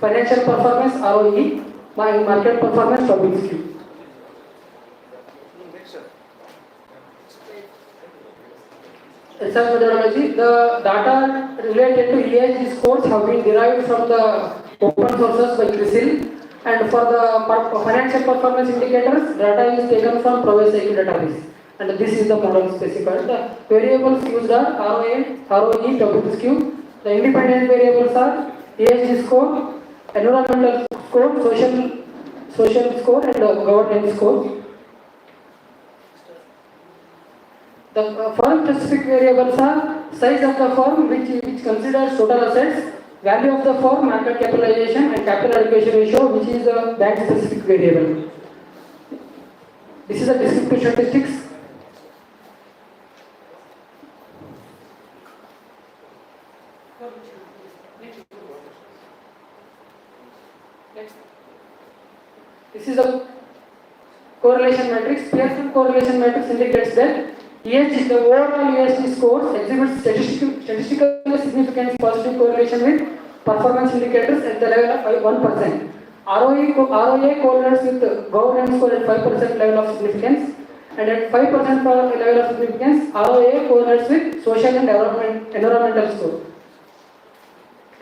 financial performance ROE, market performance Tobin's Q. Research methodology. The data related to ESG scores have been derived from the open sources by CRISIL, and for the financial performance indicators, data is taken from ProVSKUB database. And this is the model specified. The variables used are ROA, ROE, Tobin's Q. The independent variables are ESG score, environmental score, social score, and governance score. The firm-specific variables are size of the firm, which considers total assets, value of the firm, market capitalization, and capital allocation ratio, which is a bank-specific variable. This is a descriptive statistics. This is a correlation matrix. Pearson correlation matrix indicates that ESG, the overall ESG scores exhibit statistically significant positive correlation with performance indicators at the level of 1%. ROA correlates with governance score at 5% level of significance, and at 5% level of significance, ROA correlates with social and environmental score.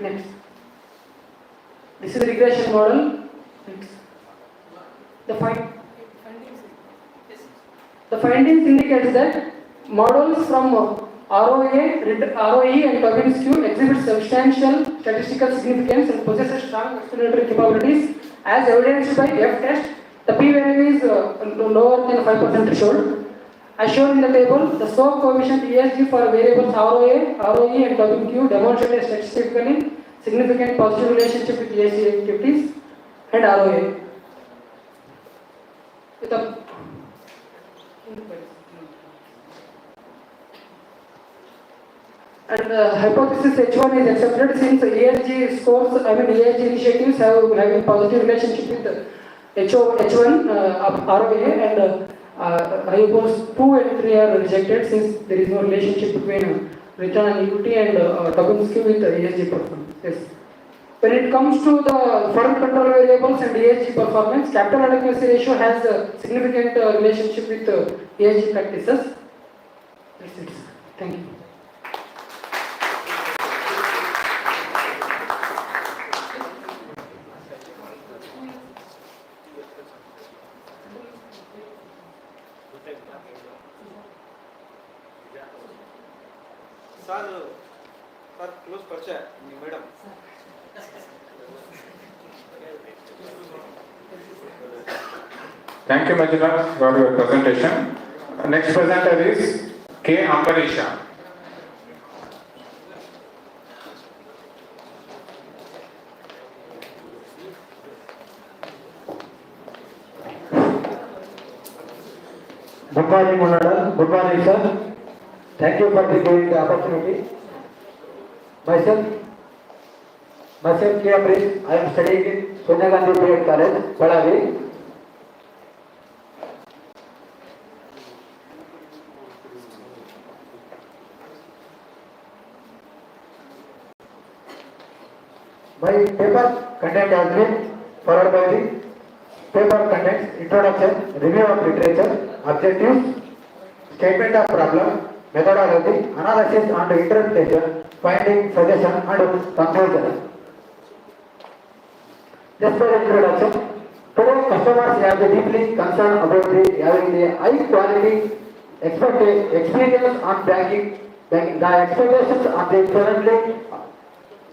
Next. This is a regression model. Next. The findings indicates that models from ROE and Tobin's Q exhibit substantial statistical significance and possess strong explanatory capabilities as evidenced by F test. The p-value is lower than 5% threshold. As shown in the table, the slope coefficient ESG for variables ROA, ROE and Tobin's Q demonstrate a statistically significant positive relationship with ESG activities and ROA. With a and hypothesis H1 is accepted since ESG scores, ESG initiatives have a positive relationship with H1 ROA, and hypothesis 2 and 3 are rejected since there is no relationship between return on equity and Tobin's Q with ESG performance. Yes. When it comes to the firm control variables and ESG performance, capital adequacy ratio has a significant relationship with ESG practices. That's it. Thank you. Sir, close purchase, madam. Thank you, Manjunath, for your presentation. Next presenter is K. Ambarisha. Good morning, Munada. Good morning, sir. Thank you for giving the opportunity. Myself K. Ambarisha. I am studying in Sonia Gandhi B.Ed College, Balavi. My paper content has been followed by the paper contents, introduction, review of literature, objectives, statement of problem, methodology, analysis and interpretation, finding, suggestion and conclusion. Just for introduction, today customers are deeply concerned about having the high quality experience on banking, the expectations of the friendly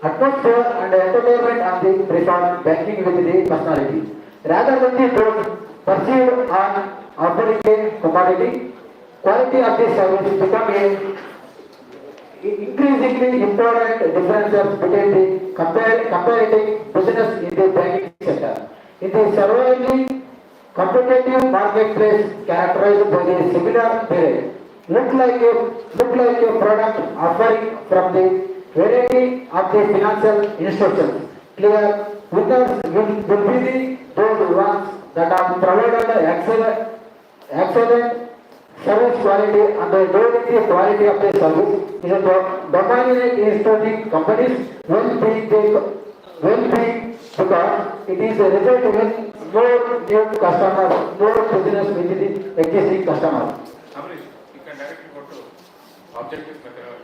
atmosphere and entertainment of the preferred banking with the personality. Rather than the those perceived on offering a commodity, quality of the service become a increasingly important differences between the comparative business in the banking sector. In the surviving competitive marketplace characterized by the similar period, look like a product offering from the variety of the financial institutions. Clear winners will be those ones that have provided excellent service quality and the the quality of the service is a dominant is to the companies will be because it is a result in more new customers, more business with the existing customers. Amrish, you can directly go to objectives methodology.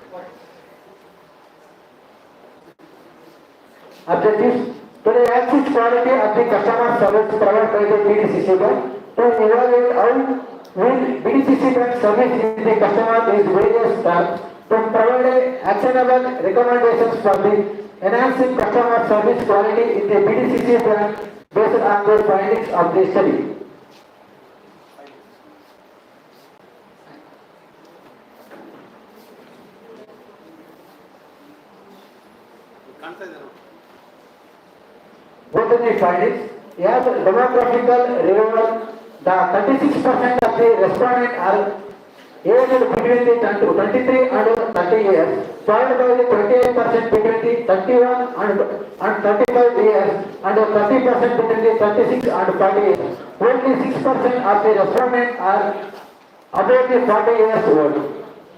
Objectives to the access quality of the customer service provided by the BDCC bank to evaluate how will BDCC bank service in the customer is various terms to provide actionable recommendations for the enhancing customer service quality in the BDCC bank based on the findings of the study. What are the findings? As demographical renewal, the 36% of the respondents are aged between the 23 and 30 years, followed by the 28% between the 31 and 35 years, and 30% between the 36 and 40 years. Only 6% of the respondents are above the 40 years old.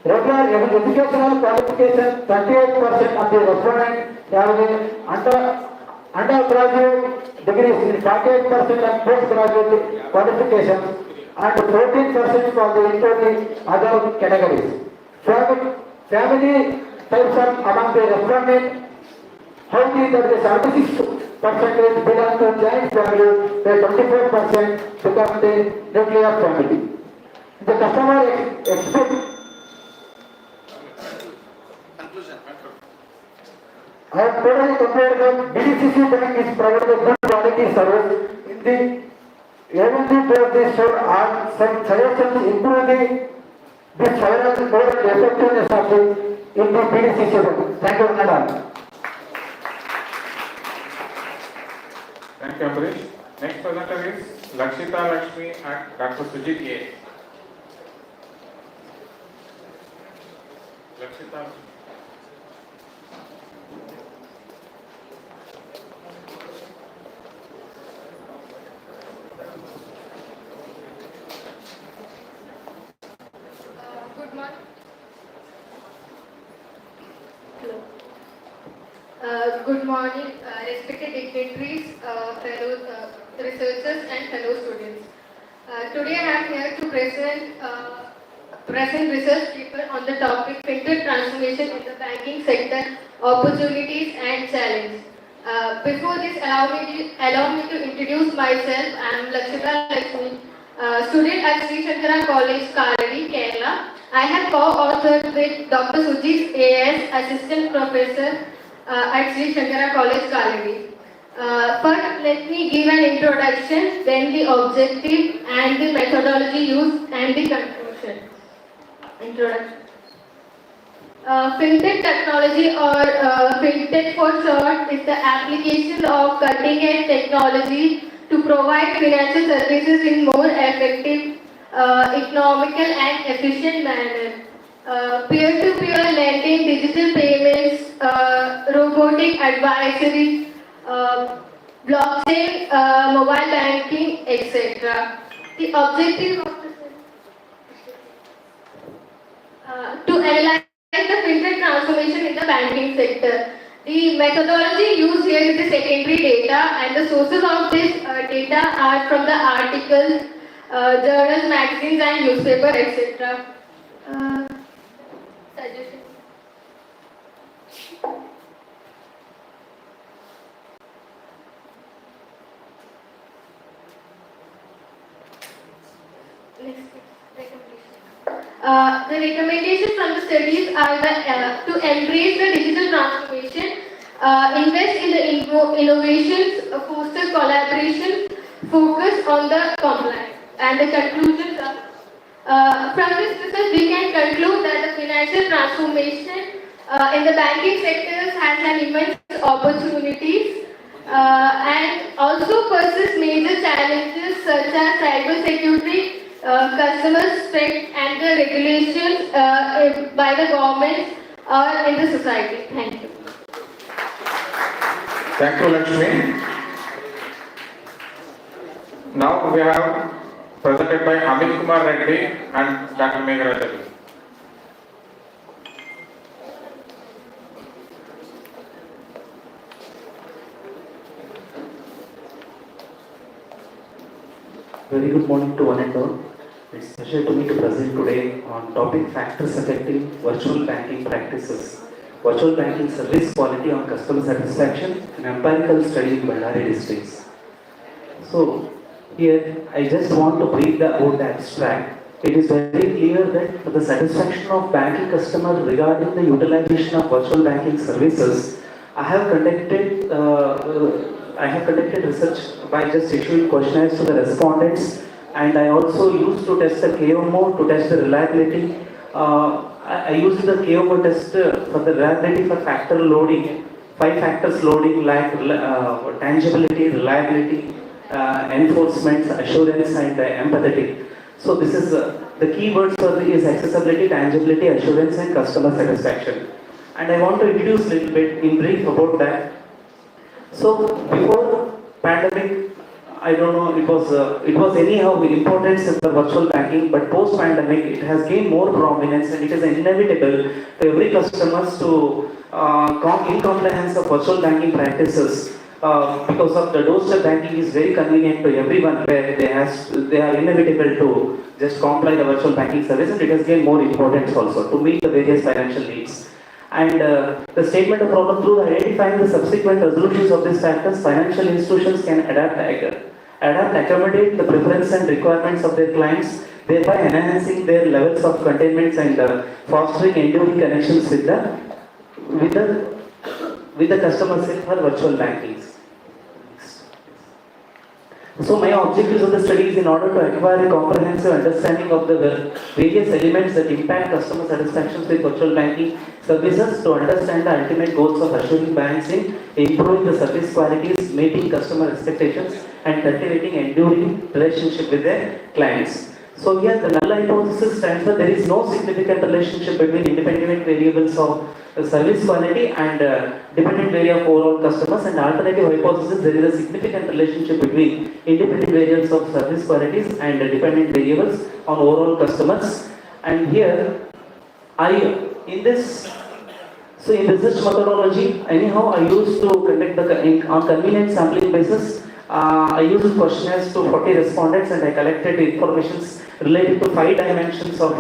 Regular educational qualification, 38% of the respondents have undergraduate degrees in 48% of postgraduate qualifications and 14% for the other categories. Family types are among the respondents. How is that the 76% belong to joint family, the 24% become the nuclear family. The customer expects I have totally compared that BDCC bank is providing good quality service in the even though they should add some suggestions improve the final more effectiveness of the in the BDCC bank. Thank you, madam. Thank you, Amrish. Next presenter is Lakshita Lakshmi and Dr. Sujit A. Lakshita. Good morning. Hello. Good morning, respected dignitaries, fellow researchers, and fellow students. Today I am here to present research paper on the topic fintech transformation in the banking sector, opportunities and challenges. Before this, allow me to introduce myself. I am Lakshita Lakshmi, student at Sri Shankara College, Kaladi, Kerala. I have co-authored with Dr. Sujit A.S., Assistant Professor at Sri Shankara College, Kaladi. First, let me give an introduction, then the objective and the methodology used and the conclusion. Introduction. Fintech technology or fintech for short is the application of cutting-edge technology to provide financial services in more effective, economical and efficient manner. Peer-to-peer lending, digital payments, robotic advisory, blockchain, mobile banking, etc. The objective of to analyze the fintech transformation in the banking sector. The methodology used here is the secondary data, and the sources of this data are from the articles, journals, magazines, and newspaper, etc. Suggestions. The recommendations from the studies are to embrace the digital transformation, invest in the innovations, foster collaboration, focus on the compliance. And the conclusions are, from this research we can conclude that the financial transformation in the banking sectors has an immense opportunities and also poses major challenges such as cyber security, customer respect, and the regulations by the government or in the society. Thank you. Thank you, Lakshmi. Now we have presented by Amit Kumar Reddy and Dr. Megharaj. Very good morning to one and all. It's a pleasure to me to present today on topic factors affecting virtual banking practices. Virtual banking service quality on customer satisfaction, an empirical study in Ballari districts. So here I just want to brief about the abstract. It is very clear that the satisfaction of banking customers regarding the utilization of virtual banking services, I have conducted research by just issuing questionnaires to the respondents, and I also used to test the KOMO to test the reliability. I used the KOMO test for the reliability for factor loading, 5 factors loading like tangibility, reliability, enforcement, assurance, and empathetic. So this is the keywords for is accessibility, tangibility, assurance, and customer satisfaction. And I want to introduce a little bit in brief about that. So before pandemic, I don't know, it was anyhow importance in the virtual banking, but post pandemic it has gained more prominence, and it is inevitable to every customers to in compliance of virtual banking practices because of the doorstep banking is very convenient to everyone, where they are inevitable to just comply the virtual banking service, and it has gained more importance also to meet the various financial needs. And the statement of problem through identifying the subsequent resolutions of these factors, financial institutions can accommodate the preference and requirements of their clients, thereby enhancing their levels of containments and fostering enduring connections with the customers for virtual banking. So my objectives of the study is in order to acquire a comprehensive understanding of the various elements that impact customer satisfaction with virtual banking services, to understand the ultimate goals of assuring banks in improving the service qualities, meeting customer expectations, and cultivating enduring relationship with their clients. So here the null hypothesis stands for there is no significant relationship between independent variables of service quality and dependent variable of overall customers, and alternative hypothesis there is a significant relationship between independent variables of service qualities and dependent variables on overall customers. And here in research methodology, anyhow I used to conduct on convenient sampling basis. I used questionnaires to 40 respondents, and I collected information related to 5 dimensions of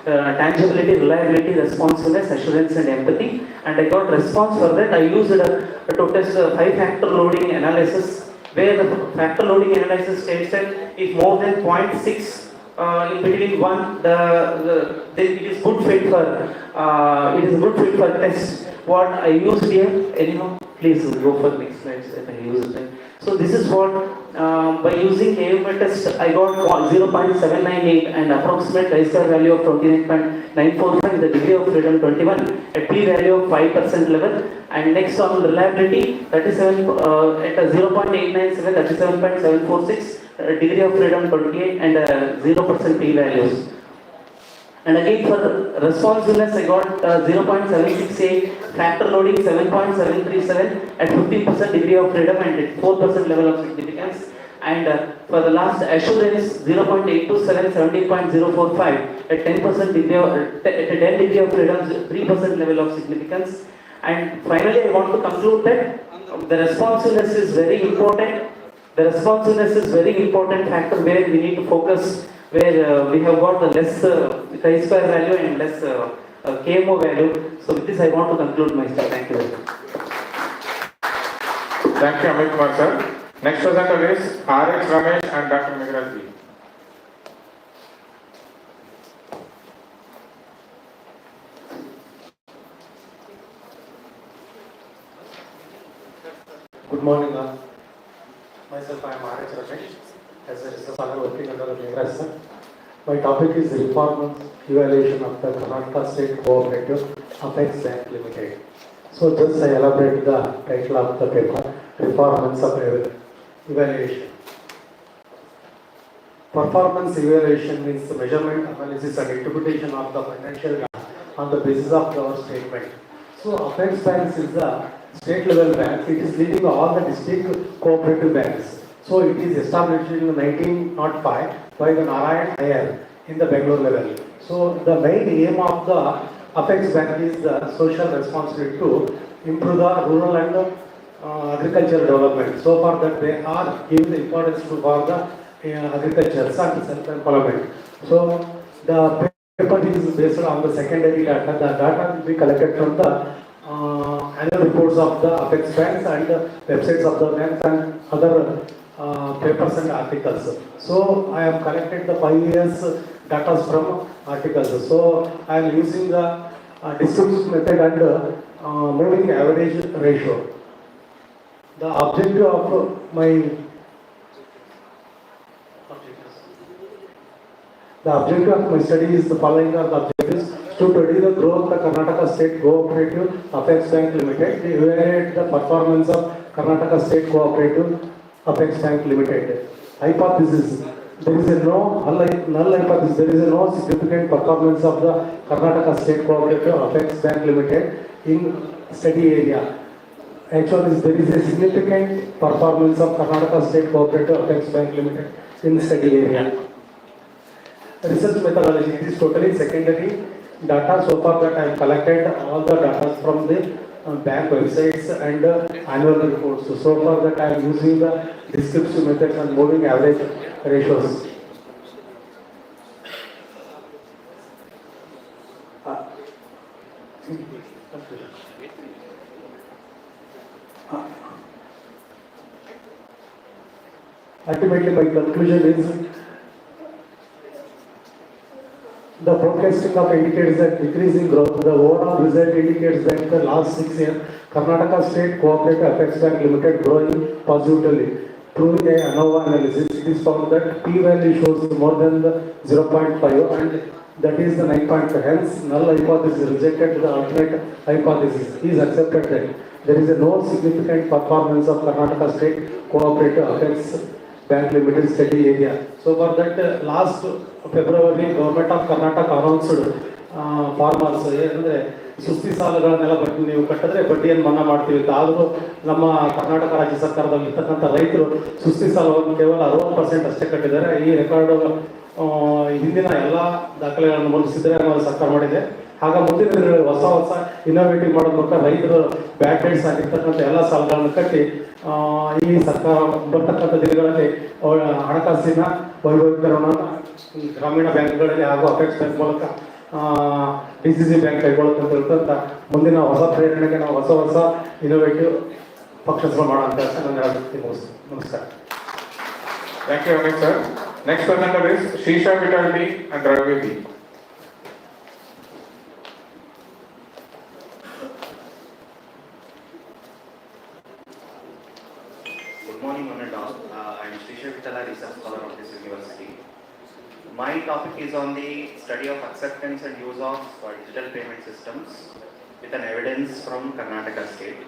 tangibility, reliability, responsiveness, assurance, and empathy. And I got response for that. I used to test 5-factor loading analysis, where the factor loading analysis states that if more than 0.6 in between 1, it is good fit for test. What I used here, anyhow, please go for next slide. I use it. So this is what by using KOMO test I got 0.798 and approximate chi-square value of 29.945, the degree of freedom 21, a p-value of 5% level, and next on reliability 37 at a 0.897, 37.746, degree of freedom 28, and 0% p-values. And again for responsiveness I got 0.768, factor loading 7.737 at 15% degree of freedom and at 4% level of significance. And for the last assurance 0.827, 70.045 at 10% degree of, at 10 degree of freedom, 3% level of significance. And finally, I want to conclude that the responsiveness is very important. The responsiveness is very important factor where we need to focus, where we have got the less chi-square value and less KMO value. So with this, I want to conclude my stuff. Thank you very much. Thank you, Amit Kumar sir. Next presenter is R.H. Ramesh and Dr. Migraj B. Good morning, all. Myself, I am R.H. Ramesh, as a research scholar working under the Migraj sir. My topic is reform evaluation of the Karnataka State Cooperative Apex Bank Limited. So just I elaborate the title of the paper, Performance of Evaluation. Performance evaluation means the measurement, analysis and interpretation of the financial data on the basis of our statement. So Apex Banks is the state level bank. It is leading all the district cooperative banks. So it is established in 1905 by the Narayan Iyer in the Bangalore level. So the main aim of the Apex Bank is the social responsibility to improve the rural and agricultural development. So far that they are giving the importance to for the agriculture and self-employment. So the paper is based on the secondary data. The data will be collected from the annual reports of the Apex Banks and the websites of the banks and other papers and articles. So I have collected the 5 years data from articles. So I am using the distribution method and moving average ratio. The objective of my study is the following are the objectives: to study the growth of the Karnataka State Cooperative Apex Bank Limited, to evaluate the performance of Karnataka State Cooperative Apex Bank Limited. Hypothesis: there is a null hypothesis. There is a no significant performance of the Karnataka State Cooperative Apex Bank Limited in study area. Actually, there is a significant performance of Karnataka State Cooperative Apex Bank Limited in study area. Research methodology: it is totally secondary data. So far that I have collected all the data from the bank websites and annual reports. So far that I am using the descriptive methods and moving average ratios. Ultimately, my conclusion is the forecasting of indicators that decreasing growth. The overall result indicates that the last 6 years, Karnataka State Cooperative Apex Bank Limited growing positively. Through a ANOVA analysis, it is found that p-value shows more than the 0.5 and that is the 9.5. Hence, null hypothesis rejected. The alternate hypothesis is accepted that there is a no significant performance of Karnataka State Cooperative Apex Bank Limited study area. So for that last February, Government of Karnataka announced farmers ಏನಂದ್ರೆ ಸುಸ್ತಿ ಸಾಲಗಳನ್ನೆಲ್ಲ ಬಡ್ಡಿ ನೀವು ಕಟ್ಟಿದ್ರೆ ಬಡ್ಡಿಯನ್ನು ಮನ್ನಾ ಮಾಡ್ತೀವಿ ಅಂತ. ಆದರೂ ನಮ್ಮ ಕರ್ನಾಟಕ ರಾಜ್ಯ ಸರ್ಕಾರದಲ್ಲಿ ಇರ್ತಕ್ಕಂಥ ರೈತರು ಸುಸ್ತಿ ಸಾಲವನ್ನು ಕೇವಲ 60% ಅಷ್ಟೇ ಕಟ್ಟಿದ್ದಾರೆ. ಈ ರೆಕಾರ್ಡ್ ಹಿಂದಿನ ಎಲ್ಲ ದಾಖಲೆಗಳನ್ನು ಮೊದಲು ಸಿದ್ದರಾಮಯ್ಯ ಸರ್ಕಾರ ಮಾಡಿದೆ. ಆಗ ಮುಂದಿನ ದಿನಗಳಲ್ಲಿ ಹೊಸ ಇನ್ನೋವೇಟಿವ್ ಮಾಡೋದ್ರ ಮೂಲಕ ರೈತರು ಬ್ಯಾಕ್ ಡೇಟ್ಸ್ ಆಗಿರ್ತಕ್ಕಂಥ ಎಲ್ಲ ಸಾಲಗಳನ್ನು ಕಟ್ಟಿ ಈ ಸರ್ಕಾರ ಬರ್ತಕ್ಕಂಥ ದಿನಗಳಲ್ಲಿ ಹಣಕಾಸಿನ ವೈಭವೀಕರಣವನ್ನು ಗ್ರಾಮೀಣ ಬ್ಯಾಂಕ್ಗಳಲ್ಲಿ ಹಾಗೂ ಅಪೆಕ್ಸ್ ಬ್ಯಾಂಕ್ ಮೂಲಕ DCC ಬ್ಯಾಂಕ್ ಕೈಗೊಳ್ಳುತ್ತಂತ ಮುಂದಿನ ಹೊಸ ಪ್ರೇರಣೆಗೆ ನಾವು ಹೊಸ ಇನ್ನೋವೇಟಿವ್ ಫಂಕ್ಷನ್ಸ್ ಮಾಡೋಣ ಅಂತ ನಾನು ಹೇಳ್ತೀನಿ. ನಮಸ್ಕಾರ. Thank you, Amit sir. Next presenter is Shisha Vitality and Ravi B. Good morning, one and all. I am Srisha Vitala, research scholar of this university. My topic is on the study of acceptance and use of digital payment systems with an evidence from Karnataka state.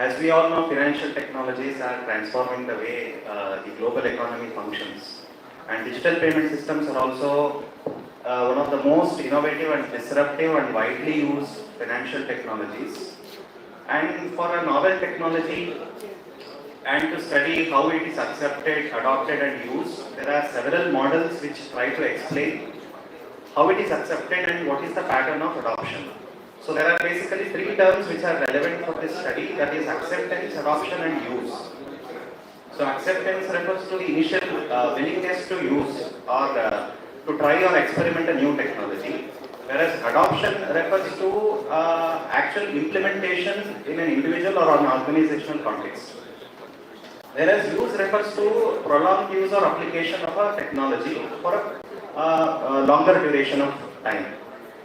As we all know, financial technologies are transforming the way the global economy functions, and digital payment systems are also one of the most innovative and disruptive and widely used financial technologies. And for a novel technology and to study how it is accepted, adopted and used, there are several models which try to explain how it is accepted and what is the pattern of adoption. So there are basically three terms which are relevant for this study, that is acceptance, adoption and use. So acceptance refers to the initial willingness to use or to try or experiment a new technology, whereas adoption refers to actual implementation in an individual or an organizational context. Whereas use refers to prolonged use or application of a technology for a longer duration of time.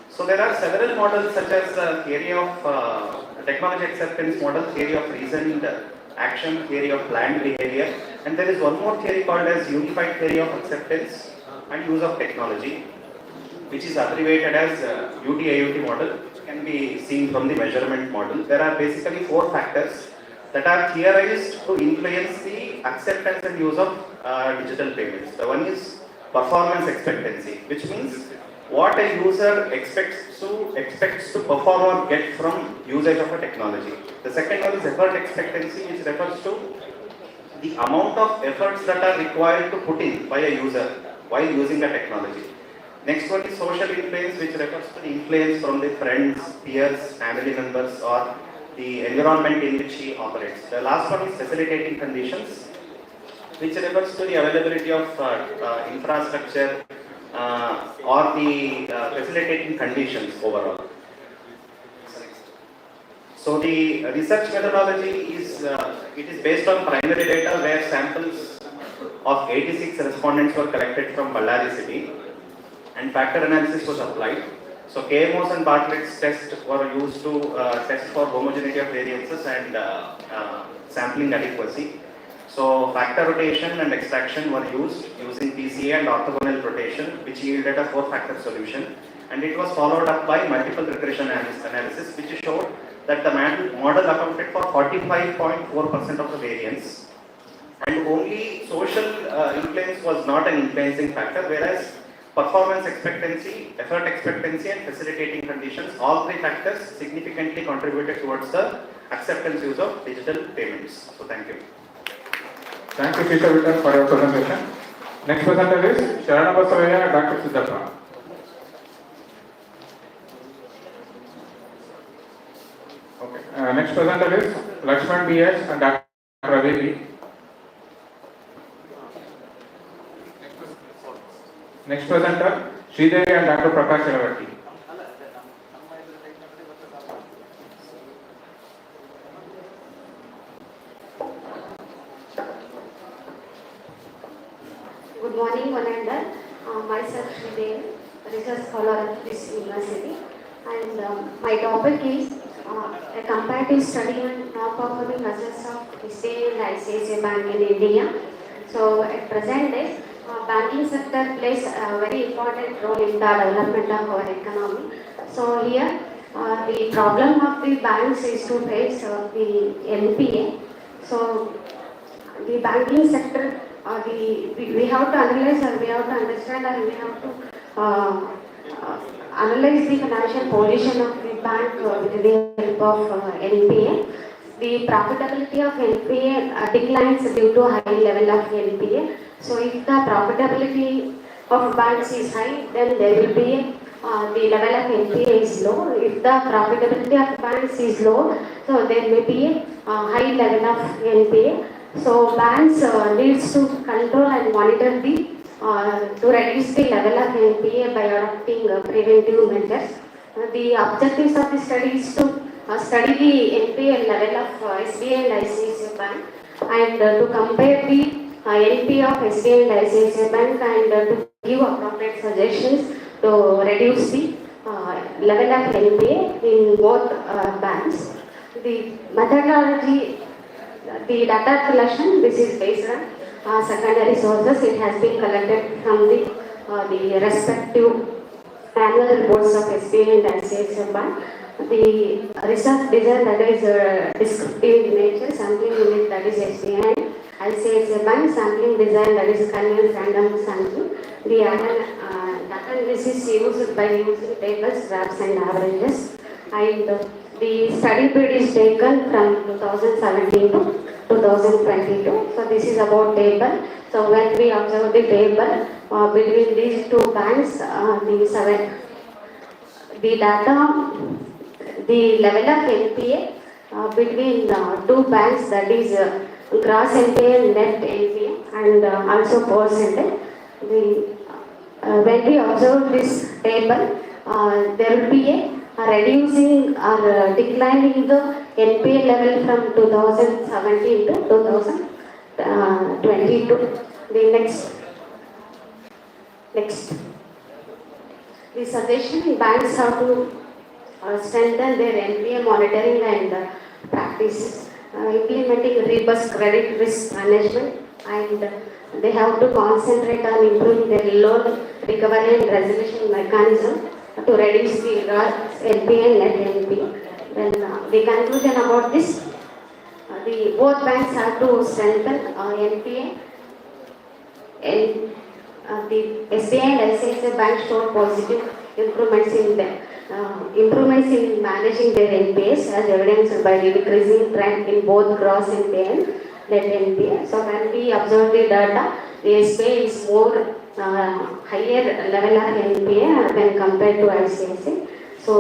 So there are several models such as theory of technology acceptance model, theory of reasoned action, theory of planned behavior, and there is one more theory called as unified theory of acceptance and use of technology, which is abbreviated as UTIUT model, can be seen from the measurement model. There are basically four factors that are theorized to influence the acceptance and use of digital payments. The one is performance expectancy, which means what a user expects to perform or get from usage of a technology. The second one is effort expectancy, which refers to the amount of efforts that are required to put in by a user while using the technology. Next one is social influence, which refers to the influence from the friends, peers, family members, or the environment in which he operates. The last one is facilitating conditions, which refers to the availability of infrastructure or the facilitating conditions overall. So the research methodology is it is based on primary data where samples of 86 respondents were collected from Ballari city and factor analysis was applied. So KMOS and Bartlett's test were used to test for homogeneity of variances and sampling adequacy. So factor rotation and extraction were used using PCA and orthogonal rotation, which yielded a 4-factor solution, and it was followed up by multiple regression analysis, which showed that the model accounted for 45.4% of the variance, and only social influence was not an influencing factor, whereas performance expectancy, effort expectancy and facilitating conditions, all three factors significantly contributed towards the acceptance use of digital payments. So thank you. Thank you, Teacher Vital, for your presentation. Next presenter is Sharana Basavaya, Dr. Siddhartha. Okay. Next presenter is Lakshman B.S. and Dr. Ravi. Next presenter, Sridevi and Dr. Prakash Elavatti. Good morning, one and all. Myself Sridevi, research scholar at this university, and my topic is a comparative study on non-performing assets of SBI and ICICI Bank in India. So at present day, banking sector plays a very important role in the development of our economy. So here, the problem of the banks is to face the NPA. So the banking sector, we have to analyze and we have to understand and we have to analyze the financial position of the bank with the help of NPA. The profitability of NPA declines due to high level of NPA. So if the profitability of banks is high, then there will be the level of NPA is low. If the profitability of banks is low, so there may be a high level of NPA. So banks needs to control and monitor the to reduce the level of NPA by adopting preventive measures. The objectives of the study is to study the NPA level of SBI and ICICI Bank and to compare the NPA of SBI and ICICI Bank and to give appropriate suggestions to reduce the level of NPA in both banks. The methodology, the data collection, this is based on secondary sources. It has been collected from the respective annual reports of SBI and ICICI Bank. The research design, that is descriptive in nature, sampling unit, that is SBI and ICICI Bank, sampling design, that is continuous random sampling. The data analysis used by using tables, graphs and averages, and the study period is taken from 2017 to 2022. So this is about table. So when we observe the table between these two banks, the data the level of NPA between two banks, that is gross NPA and net NPA, and also percentage. When we observe this table, there will be a reducing or declining the NPA level from 2017 to 2022. The next. The suggestion banks have to strengthen their NPA monitoring and practice, implementing robust credit risk management, and they have to concentrate on improving their loan recovery and resolution mechanism to reduce the NPA and net NPA. Then the conclusion about this, both banks have to strengthen NPA, and the SBI and ICICI banks showed positive improvements in managing their NPAs, as evidenced by the decreasing trend in both gross NPA and net NPA. So when we observe the data, the SBI is more higher level of NPA when compared to ICICI. So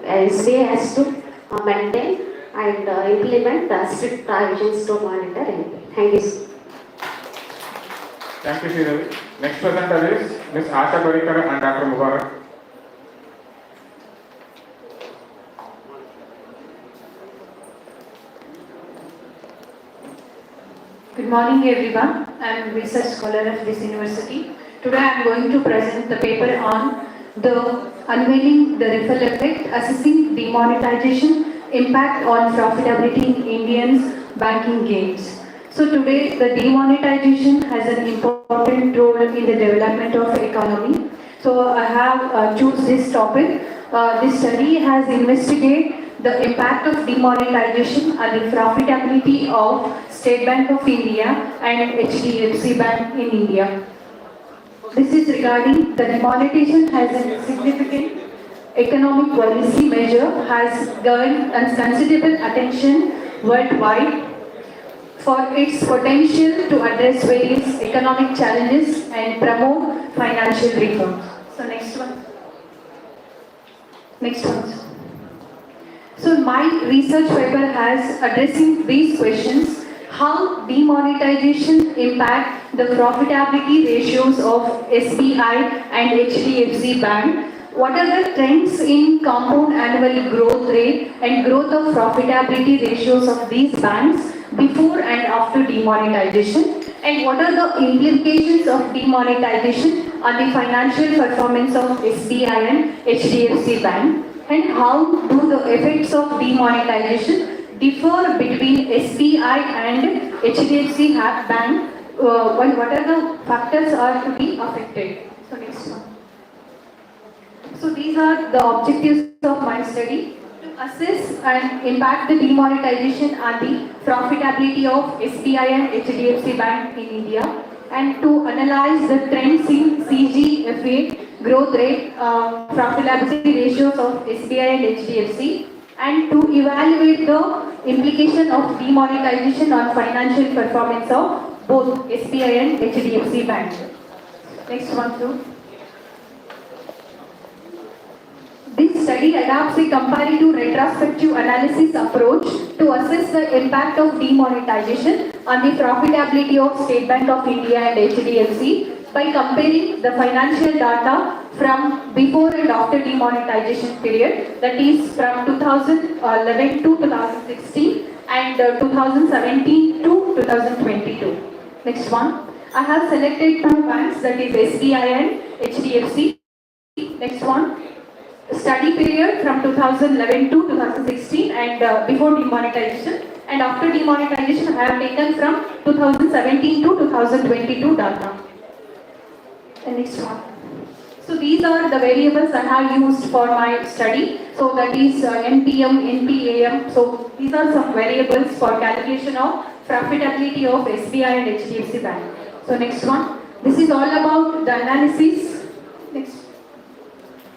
SBI has to maintain and implement strict provisions to monitor NPA. Thank you, sir. Thank you, Sridevi. Next presenter is Ms. Asha Parikar and Dr. Mubarak. Good morning everyone. I am a research scholar of this university. Today I am going to present the paper on the unveiling the ripple effect, assessing demonetization, impact on profitability in Indians' banking gains. So today the demonetization has an important role in the development of economy. So I have choose this topic. This study has investigated the impact of demonetization on the profitability of State Bank of India and HDFC Bank in India. This is regarding the demonetization has a significant economic policy measure, has gained considerable attention worldwide for its potential to address various economic challenges and promote financial reforms. So next one. So my research paper has addressing these questions: how demonetization impact the profitability ratios of SBI and HDFC Bank. What are the trends in compound annual growth rate and growth of profitability ratios of these banks before and after demonetization? And what are the implications of demonetization on the financial performance of SBI and HDFC Bank? And how do the effects of demonetization differ between SBI and HDFC Bank? What are the factors are to be affected? So next one. So these are the objectives of my study: to assess and impact the demonetization on the profitability of SBI and HDFC Bank in India, and to analyze the trends in CGFA growth rate, profitability ratios of SBI and HDFC, and to evaluate the implication of demonetization on financial performance of both SBI and HDFC Bank. Next one, too. This study adopts a comparative retrospective analysis approach to assess the impact of demonetization on the profitability of State Bank of India and HDFC by comparing the financial data from before and after demonetization period, that is from 2011 to 2016 and 2017 to 2022. Next one. I have selected two banks, that is SBI and HDFC. Next one. Study period from 2011 to 2016 and before demonetization, and after demonetization I have taken from 2017 to 2022 data. And next one. So these are the variables I have used for my study. So that is NPM, NPAM. So these are some variables for calculation of profitability of SBI and HDFC Bank. So next one. This is all about the analysis.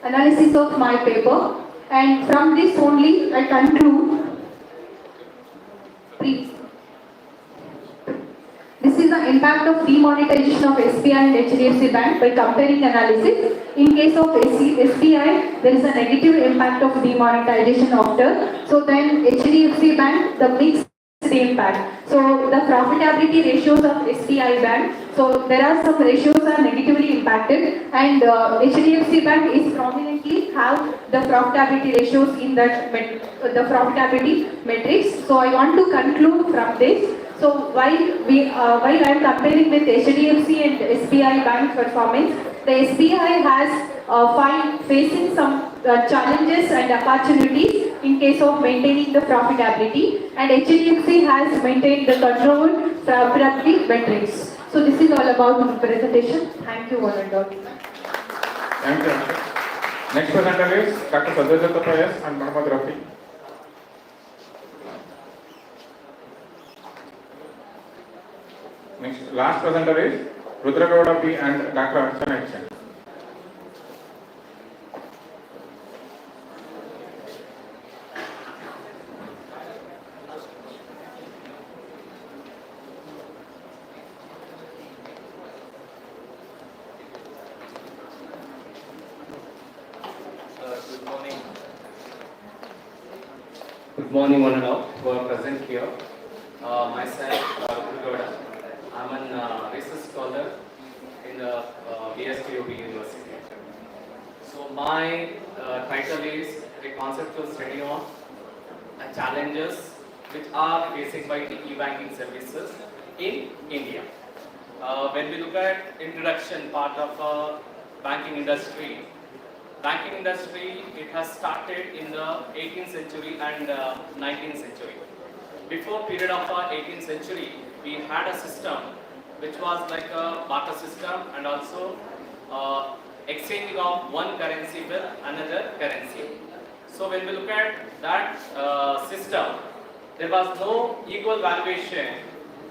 Analysis of my paper, and from this only I conclude. Please. This is the impact of demonetization of SBI and HDFC Bank by comparing analysis. In case of SBI, there is a negative impact of demonetization after. So then HDFC Bank, the mixed impact. So the profitability ratios of SBI Bank, so there are some ratios are negatively impacted, and HDFC Bank is prominently have the profitability ratios in that the profitability metrics. So I want to conclude from this. So while I am comparing with HDFC and SBI Bank performance, the SBI has facing some challenges and opportunities in case of maintaining the profitability, and HDFC has maintained the controlled profitability metrics. So this is all about my presentation. Thank you one and all. Thank you. Next presenter is Dr. Sajjad Payas and Muhammad Rafi. Next, last presenter is Rudragowda P and Dr. Archana H. Good morning, one and all who are present here. Myself, Rudragowda. I'm an research scholar in the VSKUB University. So my title is a conceptual study on challenges which are faced by the e-banking services in India. When we look at introduction part of banking industry, it has started in the 18th century and 19th century. Before period of 18th century, we had a system which was like a barter system and also exchanging of one currency with another currency. So when we look at that system, there was no equal valuation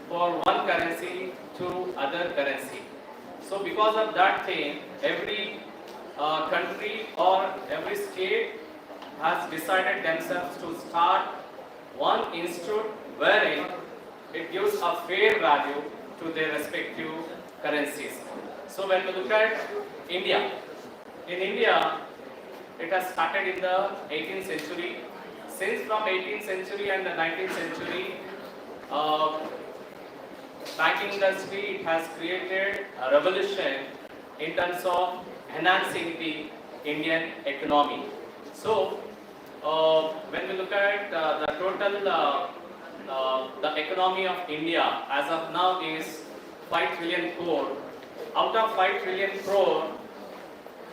for one currency to other currency. So because of that thing, every country or every state has decided themselves to start one institute wherein it gives a fair value to their respective currencies. So when we look at India, in India, it has started in the 18th century. Since from 18th century and the 19th century, banking industry it has created a revolution in terms of enhancing the Indian economy. So, when we look at the total, the economy of India as of now is 5 trillion crore. Out of 5 trillion crore,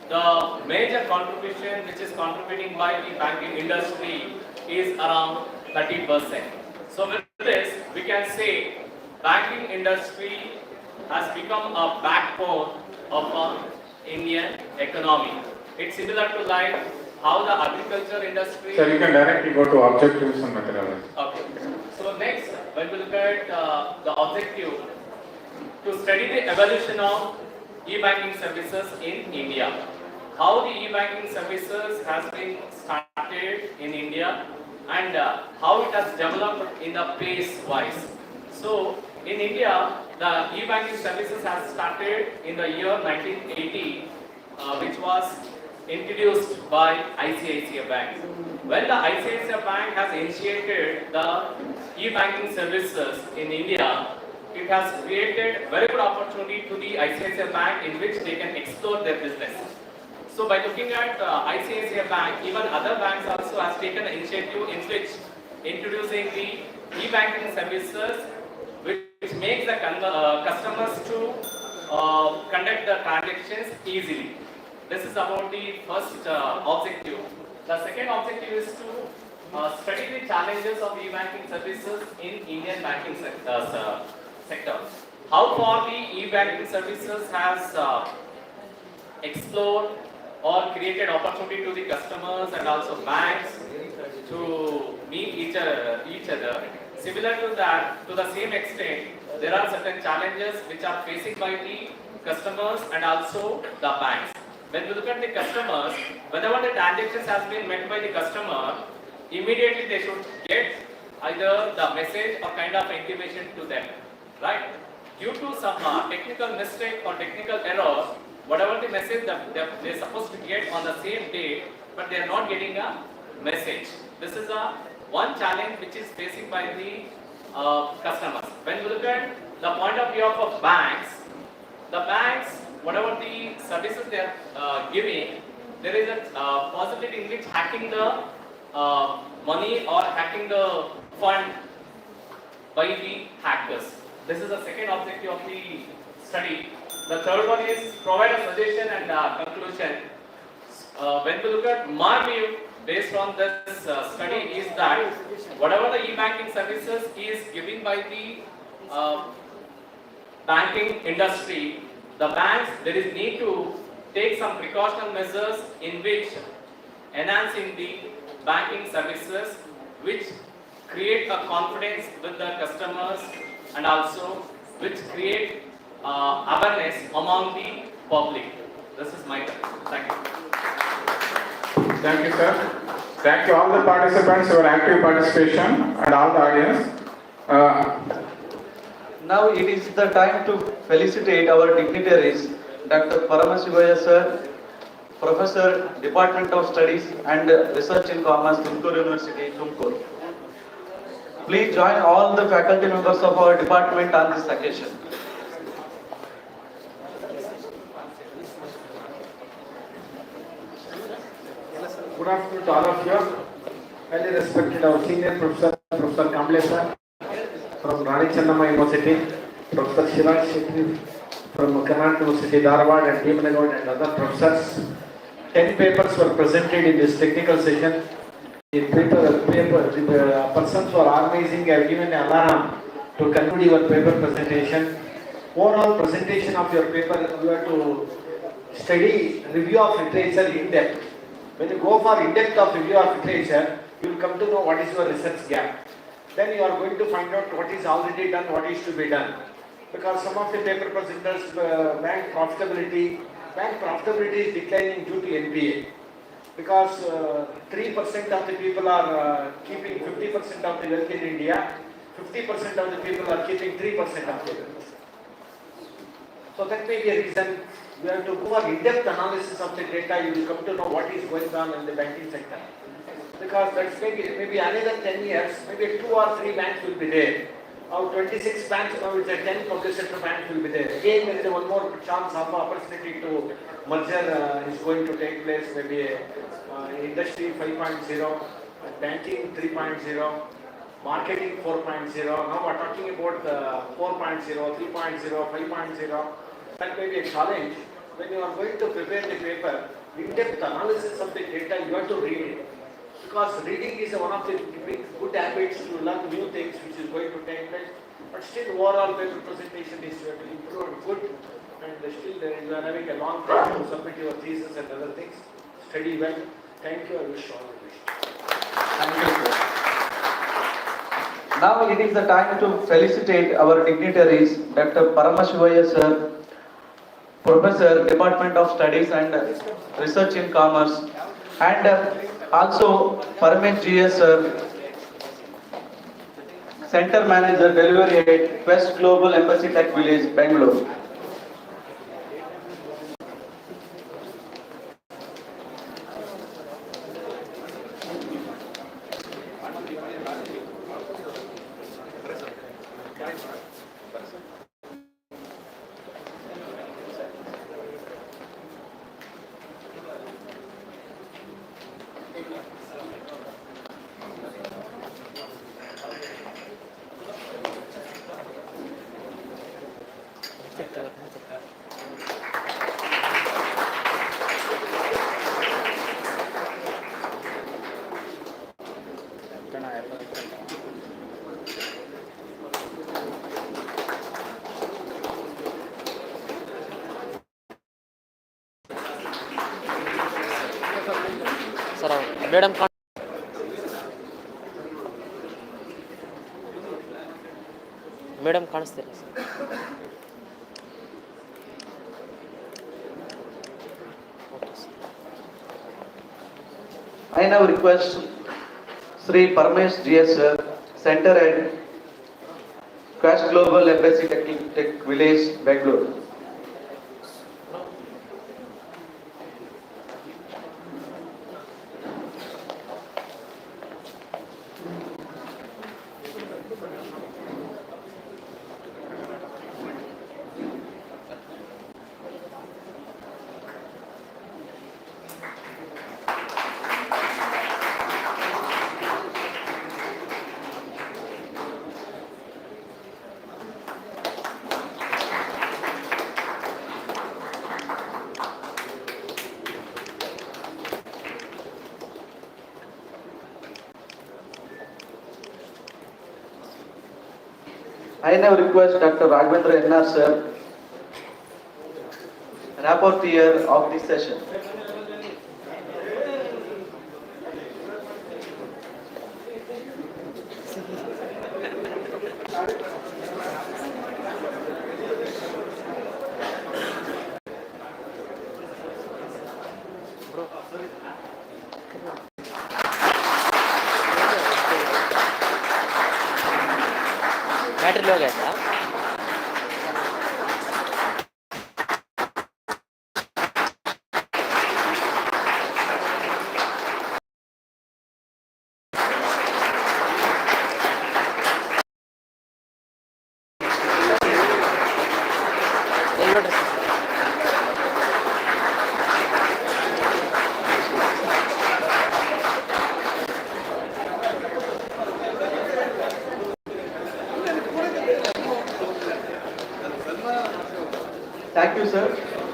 the major contribution which is contributing by the banking industry is around 30%. So with this, we can say banking industry has become a backbone of Indian economy. It's similar to like how the agriculture industry... Sir, you can directly go to objectives and methodology. Okay. So next, when we look at the objective, to study the evolution of e-banking services in India. How the e-banking services has been started in India and how it has developed in the pace-wise. So in India, the e-banking services has started in the year 1980, which was introduced by ICICI Bank. When the ICICI Bank has initiated the e-banking services in India, it has created very good opportunity to the ICICI Bank in which they can explore their business. So by looking at ICICI Bank, even other banks also has taken an initiative in which introducing the e-banking services which makes the customers to conduct the transactions easily. This is about the first objective. The second objective is to study the challenges of e-banking services in Indian banking sector. How far the e-banking services has explored or created opportunity to the customers and also banks to meet each other. Similar to that, to the same extent, there are certain challenges which are faced by the customers and also the banks. When we look at the customers, whenever the transactions has been met by the customer, immediately they should get either the message or kind of intimation to them, right? due to some technical mistake or technical error, whatever the message that they're supposed to get on the same day, but they are not getting a message. This is one challenge which is facing by the customers. When we look at the point of view of banks, whatever the services they are giving, there is a possibility in which hacking the money or hacking the fund by the hackers. This is the second objective of the study. The third one is provide a suggestion and conclusion. When we look at my view, based on this study, is that whatever the e-banking services is given by the banking industry, the banks, there is need to take some precautionary measures in which enhancing the banking services, which create a confidence with the customers and also which create awareness among the public. This is my thank you. Thank you, sir. Thank you all the participants for active participation and all the audience. Now it is the time to felicitate our dignitaries, Dr. Paramashivaya sir, Professor, Department of Studies and Research in Commerce, Tumkur University, Tumkur. Please join all the faculty members of our department on this occasion. Good afternoon to all of you. Highly respected our senior professor, Professor Kamble sir, from Rani Chennamma University, Professor Shiraj Shetty from Karnataka University, Dharwad, and Devanagowda and other professors. 10 papers were presented in this technical session. The persons who are organizing have given an alarm to conclude your paper presentation. Overall presentation of your paper, you have to study review of literature in depth. When you go for in-depth of review of literature, you will come to know what is your research gap. Then you are going to find out what is already done, what is to be done. Because some of the paper presenters, bank profitability is declining due to NPA. Because 3% of the people are keeping 50% of the wealth in India, 50% of the people are keeping 3% of the wealth. So that may be a reason. You have to go for in-depth analysis of the data, you will come to know what is going on in the banking sector. Because that's maybe another 10 years, maybe 2 or 3 banks will be there. Out 26 banks, now it's a 10 public sector banks will be there. Again, there is one more chance of opportunity to merger is going to take place, maybe industry 5.0, banking 3.0, marketing 4.0. Now we're talking about 4.0, 3.0, 5.0. That may be a challenge. When you are going to prepare the paper, in-depth analysis of the data, you have to read it. Because reading is one of the good habits to learn new things which is going to take place. But still, overall paper presentation is to improve good. And still, you are having a long time to submit your thesis and other things. Study well. Thank you. I wish you all the best. Thank you, sir. Now it is the time to felicitate our dignitaries, Dr. Paramashivaya sir, Professor, Department of Studies and Research in Commerce, and also Paramesh GS sir, Center Manager, Delivery at West Global Embassy Tech Village, Bangalore. Madam ಕಾಣಿಸ್ತೀರಾ I now request Sri Paramesh GS sir, Center Head, Quest Global Embassy Tech Village, Bangalore. I now request Dr. Raghavendra NR sir, rapporteur of this session. Battery low गया था Thank you, sir.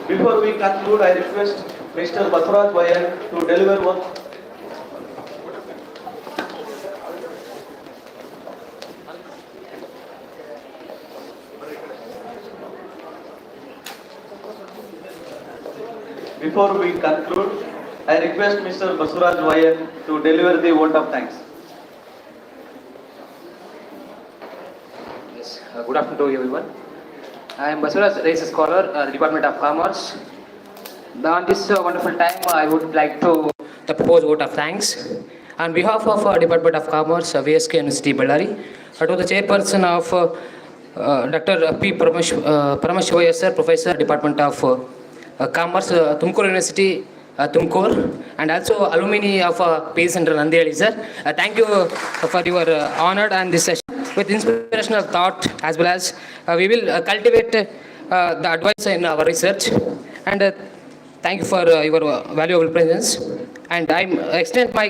Before we conclude, I request Mr. Basaraj Vayan to deliver one. Before we conclude, I request Mr. Basaraj Vayan to deliver the vote of thanks. Yes, good afternoon to everyone. I am Basuraj, race scholar, Department of Commerce. On this wonderful time, I would like to propose vote of thanks on behalf of Department of Commerce, VSK University, Bellary, to the chairperson of Dr. P. Paramashivaya sir, Professor, Department of Commerce, Tumkur University, Tumkur, and also alumni of Peace Center Nandiali sir. Thank you for your honor and this session with inspirational thought, as well as we will cultivate the advice in our research, and thank you for your valuable presence. And I extend my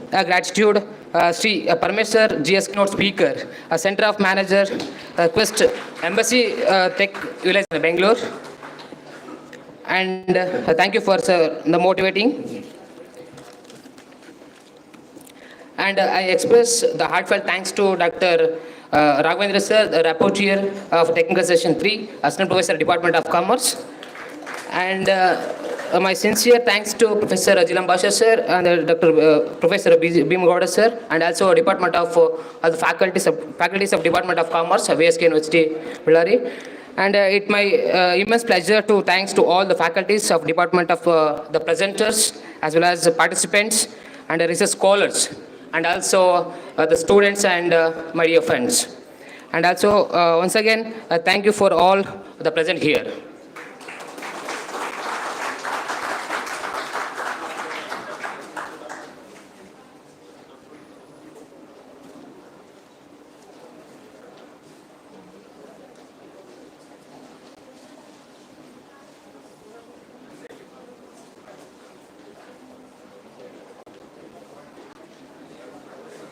gratitude Sri Parmeshwar GS Note Speaker, Center of Manager, Quest Embassy Tech Village, Bangalore, and thank you for the motivating. And I express the heartfelt thanks to Dr. Raghavendra sir, the rapporteur of Technical Session 3, Assistant Professor, Department of Commerce. And my sincere thanks to Professor Ajilam Basha sir and Professor Bhimagowda sir, and also Department of the faculties of Department of Commerce, VSK University, Bellary. And it's my immense pleasure to thanks to all the faculties of Department of the presenters, as well as the participants and research scholars, and also the students and my dear friends. And also once again, thank you for all the present here.